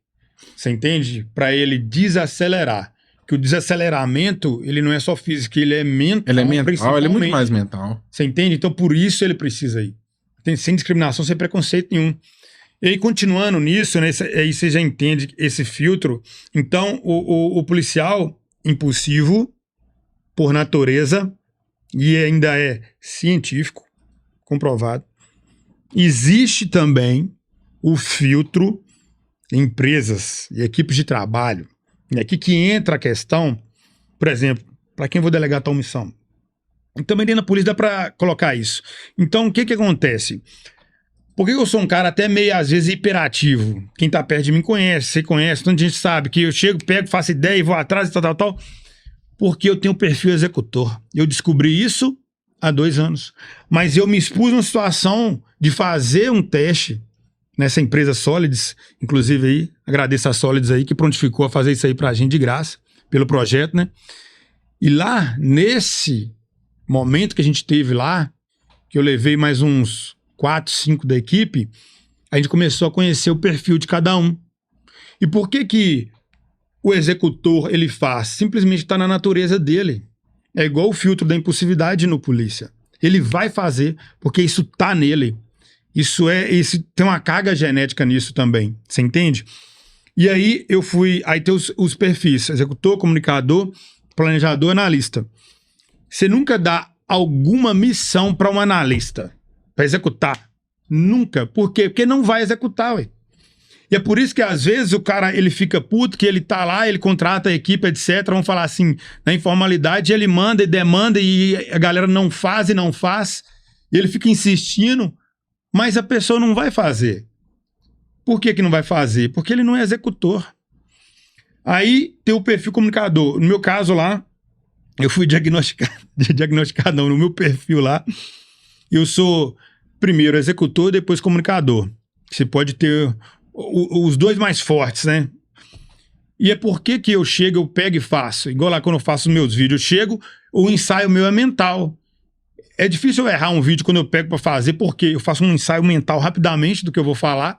Você entende? Para ele desacelerar. Que o desaceleramento, ele não é só físico, ele é mental. Ele é mental, ele é muito mais mental. Você entende? Então, por isso ele precisa ir. Sem discriminação, sem preconceito nenhum. E aí, continuando nisso, né, aí você já entende esse filtro. Então, o policial impulsivo, por natureza, e ainda é científico, comprovado, existe também o filtro em empresas e equipes de trabalho. É aqui que entra a questão, por exemplo, para quem eu vou delegar tal missão. E também dentro da polícia dá para colocar isso. Então, o que acontece? Por que eu sou um cara até meio, às vezes, hiperativo? Quem tá perto de mim conhece, você conhece, tanta gente sabe que eu chego, pego, faço ideia e vou atrás e tal. Porque eu tenho perfil executor. Eu descobri isso há 2 anos. Mas eu me expus numa situação de fazer um teste nessa empresa Solids, inclusive aí, agradeço a Solids aí, que prontificou a fazer isso aí pra gente de graça, pelo projeto, né? E lá, nesse momento que a gente teve lá, que eu levei mais uns 4, 5 da equipe, a gente começou a conhecer o perfil de cada um. E por que o executor, ele faz? Simplesmente tá na natureza dele. É igual o filtro da impulsividade no polícia. Ele vai fazer, porque isso tá nele. Isso tem uma carga genética nisso também, você entende? E aí aí tem os perfis, executor, comunicador, planejador, analista. Você nunca dá alguma missão para um analista, para executar. Nunca. Por quê? Porque não vai executar, ué. E é por isso que às vezes o cara, ele fica puto, que ele tá lá, ele contrata a equipe, etc. Vamos falar assim, na informalidade, ele manda e demanda e a galera não faz e não faz. E ele fica insistindo. Mas a pessoa não vai fazer. Por que não vai fazer? Porque ele não é executor. Aí tem o perfil comunicador. No meu caso lá, eu fui diagnosticado não, no meu perfil lá, eu sou primeiro executor, depois comunicador. Você pode ter os dois mais fortes, né? E é porque que eu chego, eu pego e faço. Igual lá quando eu faço os meus vídeos, eu chego, o ensaio meu é mental. É difícil eu errar um vídeo quando eu pego pra fazer, porque eu faço um ensaio mental rapidamente do que eu vou falar,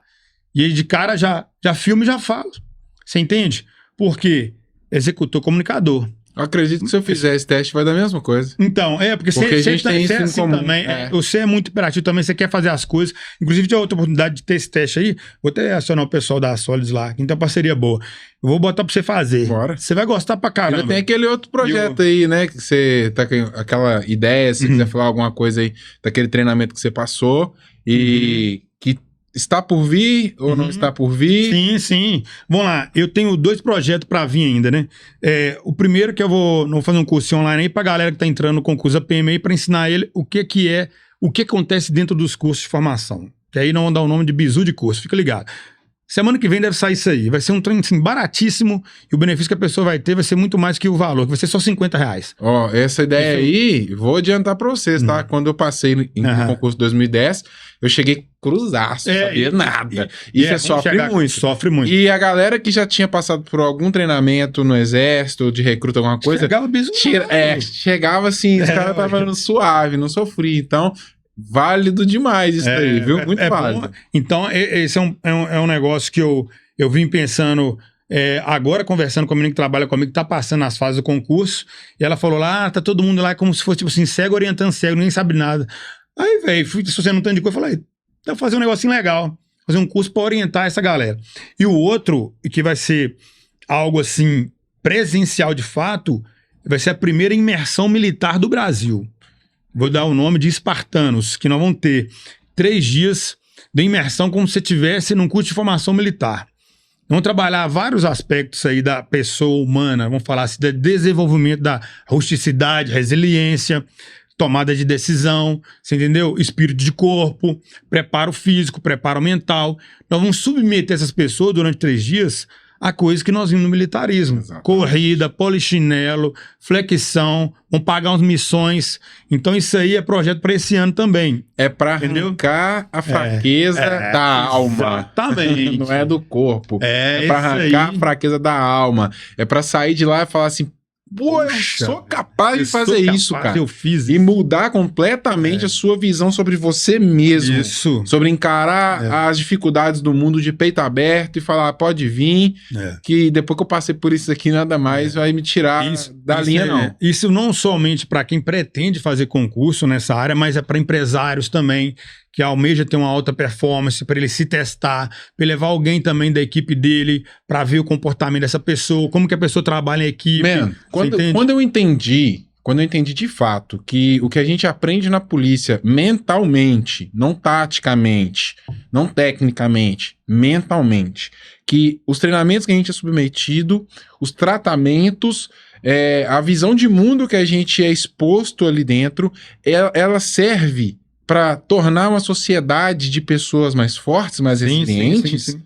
e aí de cara já filmo e já falo. Você entende? Porque executor, comunicador. Eu acredito que se eu fizer esse teste vai dar a mesma coisa. Então, porque a gente tem isso é em assim comum. também. Você é muito imperativo também, você quer fazer as coisas. Inclusive, tive outra oportunidade de ter esse teste aí. Vou até acionar o pessoal da Solids lá, que tem uma parceria boa. Eu vou botar pra você fazer. Bora. Você vai gostar pra caramba. Ainda tem aquele outro projeto aí, né? Que você tá com aquela ideia, se quiser falar alguma coisa aí daquele treinamento que você passou e que está por vir ou não está por vir? Sim, sim. Vamos lá, eu tenho 2 projetos para vir ainda, né? O primeiro que eu vou fazer um curso online aí pra galera que tá entrando no concurso da PMI para ensinar ele o que acontece dentro dos cursos de formação. Que aí não vão dar o nome de bizu de curso, fica ligado. Semana que vem deve sair isso aí. Vai ser um treino assim, baratíssimo e o benefício que a pessoa vai ter vai ser muito mais que o valor, que vai ser só R$50. Ó, essa ideia aí, vou adiantar pra vocês, tá? Quando eu passei no concurso 2010, eu cheguei cruzaço, não sabia nada. E você sofre muito. Sofre muito. E a galera que já tinha passado por algum treinamento no exército, de recruta, alguma coisa... Chegava assim, os caras estavam suave, não sofria. Então... válido demais isso aí, viu? Muito válido. Bom. Então, esse é um negócio que eu vim pensando agora, conversando com a menina que trabalha comigo, que tá passando as fases do concurso, e ela falou lá, tá todo mundo lá como se fosse, tipo assim, cego orientando cego, ninguém sabe nada. Aí, velho, fui associando um tanto de coisa, falei, vou fazer um negocinho legal, fazer um curso pra orientar essa galera. E o outro, que vai ser algo assim, presencial de fato, vai ser a primeira imersão militar do Brasil. Vou dar o nome de Espartanos, que nós vamos ter 3 dias de imersão como se você estivesse num curso de formação militar. Vamos trabalhar vários aspectos aí da pessoa humana, vamos falar assim, do desenvolvimento da rusticidade, resiliência, tomada de decisão, você entendeu? Espírito de corpo, preparo físico, preparo mental. Nós vamos submeter essas pessoas durante 3 dias a coisas que nós vimos no militarismo. Exatamente. Corrida, polichinelo, flexão, vamos pagar umas missões. Então isso aí é projeto para esse ano também. É para arrancar a fraqueza da alma. Exatamente. Não é do corpo. É para arrancar a fraqueza da alma. É para sair de lá e falar assim, pô, eu sou capaz de fazer isso, cara. Eu fiz e mudar completamente a sua visão sobre você mesmo. Isso. Sobre encarar as dificuldades do mundo de peito aberto e falar, pode vir, que depois que eu passei por isso aqui, nada mais vai me tirar da linha, não. Isso não somente para quem pretende fazer concurso nessa área, mas é para empresários também, que almeja ter uma alta performance, para ele se testar, para levar alguém também da equipe dele, para ver o comportamento dessa pessoa, como que a pessoa trabalha em equipe. Man, quando eu entendi de fato que o que a gente aprende na polícia mentalmente, não taticamente, não tecnicamente, mentalmente, que os treinamentos que a gente é submetido, os tratamentos, a visão de mundo que a gente é exposto ali dentro, ela serve para tornar uma sociedade de pessoas mais fortes, mais resilientes. Sim.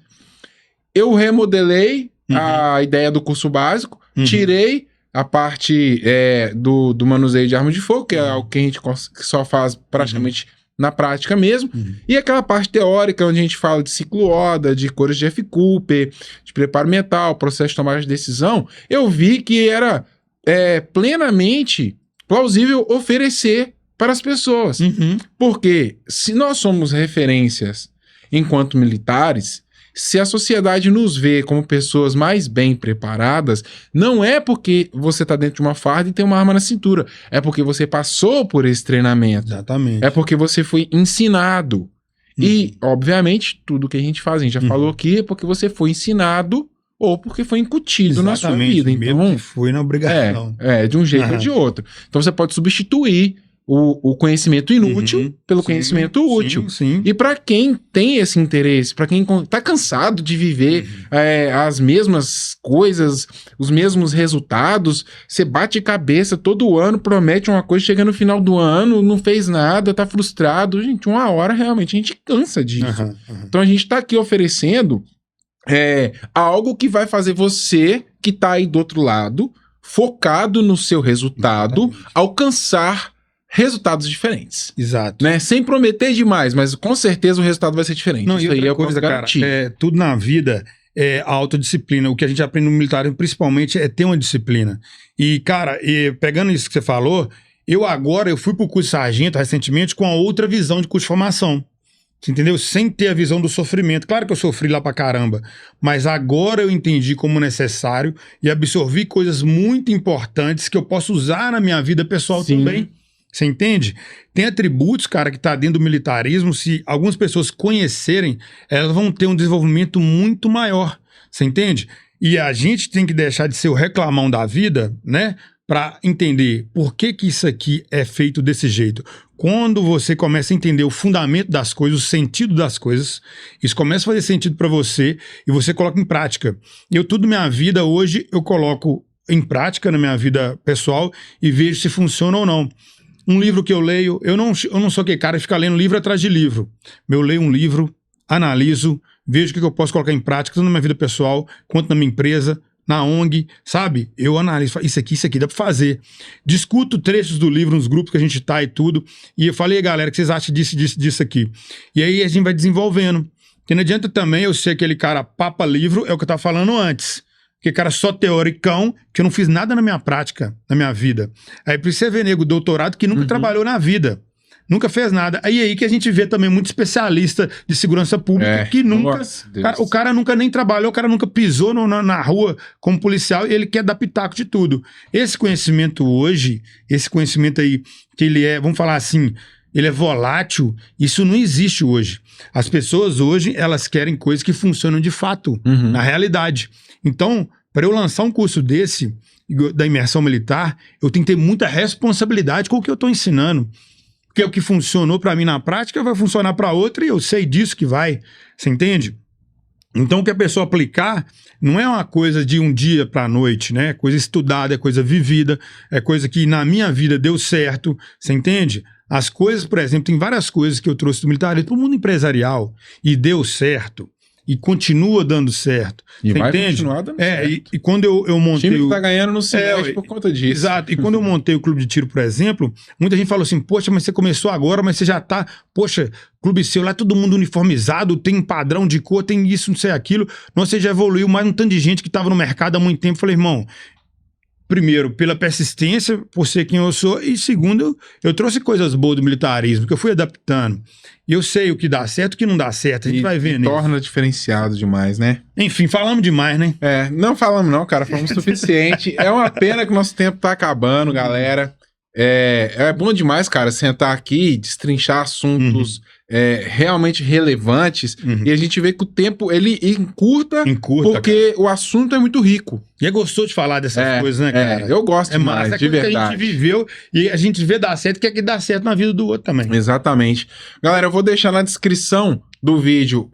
Eu remodelei a ideia do curso básico, tirei a parte do manuseio de arma de fogo, que é o que a gente só faz praticamente na prática mesmo, e aquela parte teórica onde a gente fala de ciclo ODA, de cores de F. Cooper, de preparo mental, processo de tomada de decisão, eu vi que era plenamente plausível oferecer para as pessoas. Porque se nós somos referências enquanto militares, se a sociedade nos vê como pessoas mais bem preparadas, não é porque você está dentro de uma farda e tem uma arma na cintura, é porque você passou por esse treinamento. Exatamente. É porque você foi ensinado. E, obviamente, tudo que a gente faz, a gente já falou aqui, é porque você foi ensinado ou porque foi incutido na sua vida. Então, foi na obrigação. De um jeito ou de outro. Então você pode substituir o conhecimento inútil pelo conhecimento útil. Sim. E para quem tem esse interesse, para quem tá cansado de viver as mesmas coisas, os mesmos resultados, você bate cabeça todo ano, promete uma coisa, chega no final do ano, não fez nada, tá frustrado. Gente, uma hora realmente a gente cansa disso. Então a gente tá aqui oferecendo algo que vai fazer você que tá aí do outro lado focado no seu resultado, Exatamente. alcançar resultados diferentes. Exato. Né? Sem prometer demais, mas com certeza o resultado vai ser diferente. Não, e Isso aí outra eu posso coisa, cara, garantir. tudo na vida é a autodisciplina. O que a gente aprende no militar, principalmente, é ter uma disciplina. E, cara, pegando isso que você falou, eu fui pro curso de sargento recentemente com a outra visão de curso de formação. Você entendeu? Sem ter a visão do sofrimento. Claro que eu sofri lá pra caramba, mas agora eu entendi como necessário e absorvi coisas muito importantes que eu posso usar na minha vida pessoal Sim. também. Você entende? Tem atributos, cara, que tá dentro do militarismo, se algumas pessoas conhecerem, elas vão ter um desenvolvimento muito maior. Você entende? E a gente tem que deixar de ser o reclamão da vida, né? Para entender por que isso aqui é feito desse jeito. Quando você começa a entender o fundamento das coisas, o sentido das coisas, isso começa a fazer sentido para você e você coloca em prática. Tudo minha vida hoje, eu coloco em prática na minha vida pessoal e vejo se funciona ou não. Um livro que eu leio, eu não sou aquele cara que fica lendo livro atrás de livro. Eu leio um livro, analiso, vejo o que eu posso colocar em prática, tanto na minha vida pessoal, quanto na minha empresa, na ONG, sabe? Eu analiso, falo, isso aqui dá pra fazer. Discuto trechos do livro nos grupos que a gente tá e tudo, e eu falei, galera, o que vocês acham disso aqui? E aí a gente vai desenvolvendo. Porque não adianta também eu ser aquele cara papa livro, é o que eu tava falando antes. Porque cara só teoricão, que eu não fiz nada na minha prática, na minha vida. Aí precisa ver nego doutorado que nunca trabalhou na vida. Nunca fez nada. Aí que a gente vê também muito especialista de segurança pública que nunca... o cara nunca nem trabalhou, o cara nunca pisou na rua como policial e ele quer dar pitaco de tudo. Esse conhecimento hoje, esse conhecimento aí, que ele é, vamos falar assim, ele é volátil, isso não existe hoje. As pessoas hoje, elas querem coisas que funcionam de fato, na realidade. Então, para eu lançar um curso desse, da imersão militar, eu tenho que ter muita responsabilidade com o que eu estou ensinando. Porque o que funcionou para mim na prática vai funcionar para outra e eu sei disso que vai. Você entende? Então, o que a pessoa aplicar não é uma coisa de um dia para a noite, né? É coisa estudada, é coisa vivida, é coisa que na minha vida deu certo. Você entende? As coisas, por exemplo, tem várias coisas que eu trouxe do militarismo para o mundo empresarial e deu certo. E continua dando certo. E você vai entende? continuar dando certo. E quando eu montei... O time que tá ganhando no semestre por conta disso. Exato. E quando eu montei o clube de tiro, por exemplo, muita gente falou assim, poxa, mas você começou agora, mas você já tá... Poxa, clube seu lá, todo mundo uniformizado, tem padrão de cor, tem isso, não sei aquilo. Nossa, você já evoluiu mais um tanto de gente que tava no mercado há muito tempo. Eu falei, irmão... Primeiro, pela persistência, por ser quem eu sou, e segundo, eu trouxe coisas boas do militarismo, que eu fui adaptando. E eu sei o que dá certo e o que não dá certo, a gente vai vendo. Torna diferenciado demais, né? Enfim, falamos demais, né? Não falamos não, cara, falamos o suficiente. É uma pena que o nosso tempo tá acabando, galera. É bom demais, cara, sentar aqui e destrinchar assuntos realmente relevantes e a gente vê que o tempo, ele encurta porque cara, o assunto é muito rico. E é gostoso de falar dessas coisas, né, cara? Eu gosto demais, de verdade. Que a gente viveu e a gente vê dar certo, quer que dá certo na vida do outro também. Exatamente. Galera, eu vou deixar na descrição do vídeo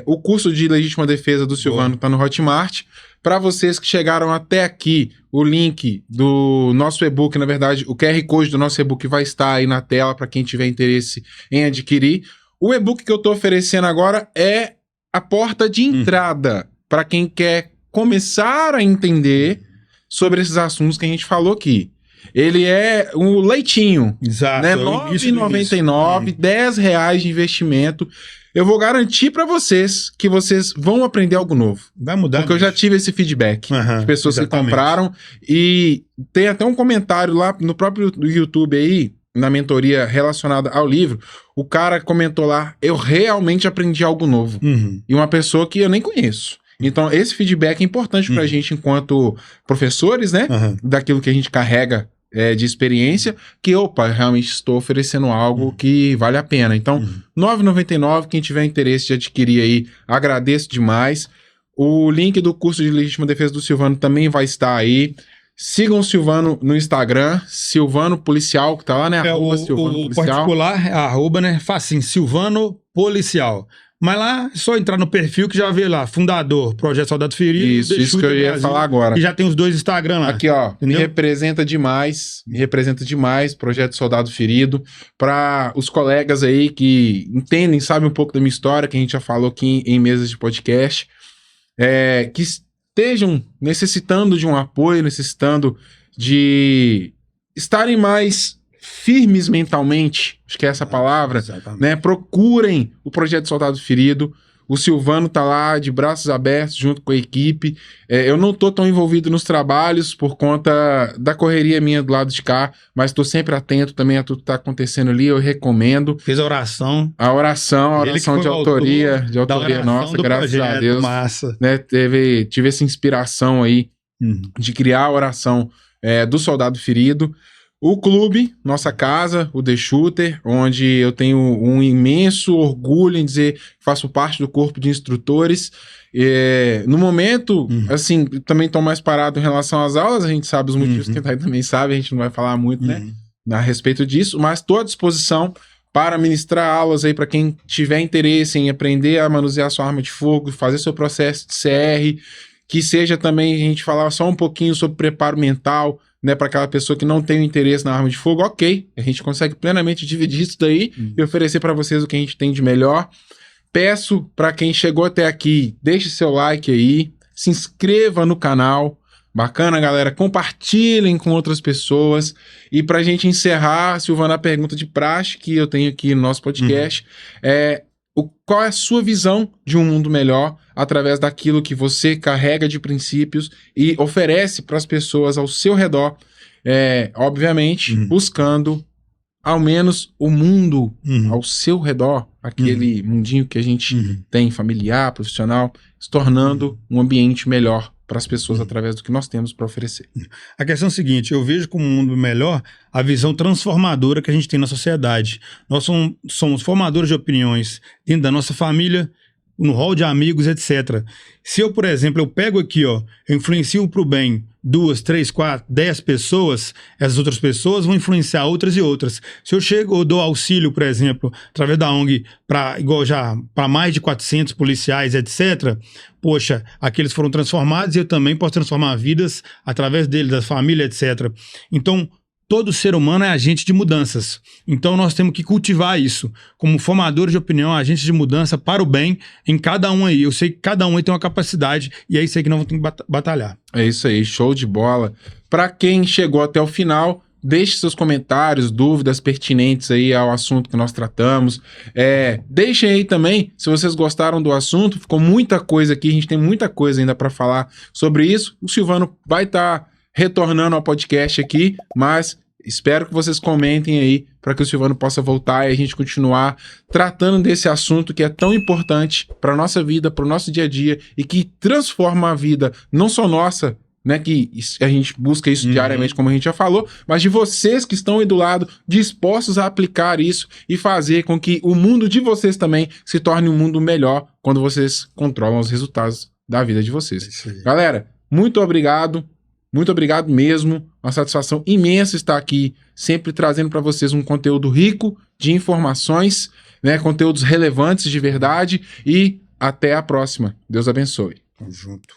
o curso de legítima defesa do Silvano, tá no Hotmart. Para vocês que chegaram até aqui, o link do nosso e-book, na verdade, o QR Code do nosso e-book vai estar aí na tela para quem tiver interesse em adquirir. O e-book que eu estou oferecendo agora é a porta de entrada para quem quer começar a entender sobre esses assuntos que a gente falou aqui. Ele é um leitinho, exato, né? R$ 9,99, R$10 de investimento. Eu vou garantir pra vocês que vocês vão aprender algo novo. Vai mudar. Porque eu já tive esse feedback de pessoas que compraram. E tem até um comentário lá no próprio YouTube aí, na mentoria relacionada ao livro. O cara comentou lá, eu realmente aprendi algo novo. E uma pessoa que eu nem conheço. Então esse feedback é importante pra gente enquanto professores, né? Daquilo que a gente carrega de experiência, que, realmente estou oferecendo algo que vale a pena. Então, R$ 9,99, quem tiver interesse de adquirir aí, agradeço demais. O link do curso de legítima defesa do Silvano também vai estar aí. Sigam o Silvano no Instagram, Silvano Policial, que tá lá, né? O particular é arroba, né? Facinho, Silvano Policial. Mas lá, é só entrar no perfil que já vê lá, fundador, Projeto Soldado Ferido. Isso que eu ia falar agora. E já tem os dois Instagram lá. Aqui, ó, entendeu? Me representa demais, Projeto Soldado Ferido. Para os colegas aí que entendem, sabem um pouco da minha história, que a gente já falou aqui em mesas de podcast, que estejam necessitando de um apoio, necessitando de estarem mais firmes mentalmente, acho que é essa palavra, né? Procurem o Projeto Soldado Ferido. O Silvano tá lá de braços abertos junto com a equipe. Eu não tô tão envolvido nos trabalhos por conta da correria minha do lado de cá, mas tô sempre atento também a tudo que tá acontecendo ali. Eu recomendo. Fez a oração. A oração de autoria nossa, graças a Deus. Massa. Né, tive essa inspiração aí de criar a oração do Soldado Ferido. O clube, nossa casa, o The Shooter, onde eu tenho um imenso orgulho em dizer que faço parte do corpo de instrutores. No momento, assim, também estou mais parado em relação às aulas, a gente sabe os motivos, quem tá aí também sabe, a gente não vai falar muito, né, a respeito disso, mas estou à disposição para ministrar aulas aí para quem tiver interesse em aprender a manusear sua arma de fogo, fazer seu processo de CR, que seja também a gente falar só um pouquinho sobre preparo mental, né, para aquela pessoa que não tem interesse na arma de fogo. Ok, a gente consegue plenamente dividir isso daí e oferecer para vocês o que a gente tem de melhor. Peço para quem chegou até aqui, deixe seu like aí, se inscreva no canal. Bacana, galera, compartilhem com outras pessoas. E pra gente encerrar, Silvana, a pergunta de praxe que eu tenho aqui no nosso podcast qual é a sua visão de um mundo melhor através daquilo que você carrega de princípios e oferece para as pessoas ao seu redor, obviamente, buscando ao menos o mundo ao seu redor, aquele mundinho que a gente tem, familiar, profissional, se tornando um ambiente melhor para as pessoas através do que nós temos para oferecer. A questão é a seguinte, eu vejo como um mundo melhor a visão transformadora que a gente tem na sociedade. Nós somos formadores de opiniões dentro da nossa família, no hall de amigos, etc. Se eu, por exemplo, eu pego aqui, ó, eu influencio para o bem 2, 3, 4, 10 pessoas, essas outras pessoas vão influenciar outras e outras. Se eu chego, eu dou auxílio, por exemplo, através da ONG, para mais de 400 policiais, etc., poxa, aqueles foram transformados e eu também posso transformar vidas através deles, da família, etc. Então, todo ser humano é agente de mudanças. Então nós temos que cultivar isso. Como formadores de opinião, agentes de mudança para o bem em cada um aí. Eu sei que cada um aí tem uma capacidade e é isso aí que nós vamos ter que batalhar. É isso aí, show de bola. Para quem chegou até o final, deixe seus comentários, dúvidas pertinentes aí ao assunto que nós tratamos. Deixem aí também, se vocês gostaram do assunto, ficou muita coisa aqui, a gente tem muita coisa ainda para falar sobre isso. O Silvano vai estar retornando ao podcast aqui, mas espero que vocês comentem aí para que o Silvano possa voltar e a gente continuar tratando desse assunto que é tão importante para a nossa vida, para o nosso dia a dia e que transforma a vida não só nossa, né, que a gente busca isso diariamente, como a gente já falou, mas de vocês que estão aí do lado, dispostos a aplicar isso e fazer com que o mundo de vocês também se torne um mundo melhor quando vocês controlam os resultados da vida de vocês. Galera, muito obrigado. Muito obrigado mesmo, uma satisfação imensa estar aqui, sempre trazendo para vocês um conteúdo rico de informações, né, conteúdos relevantes de verdade e até a próxima. Deus abençoe. Tamo junto.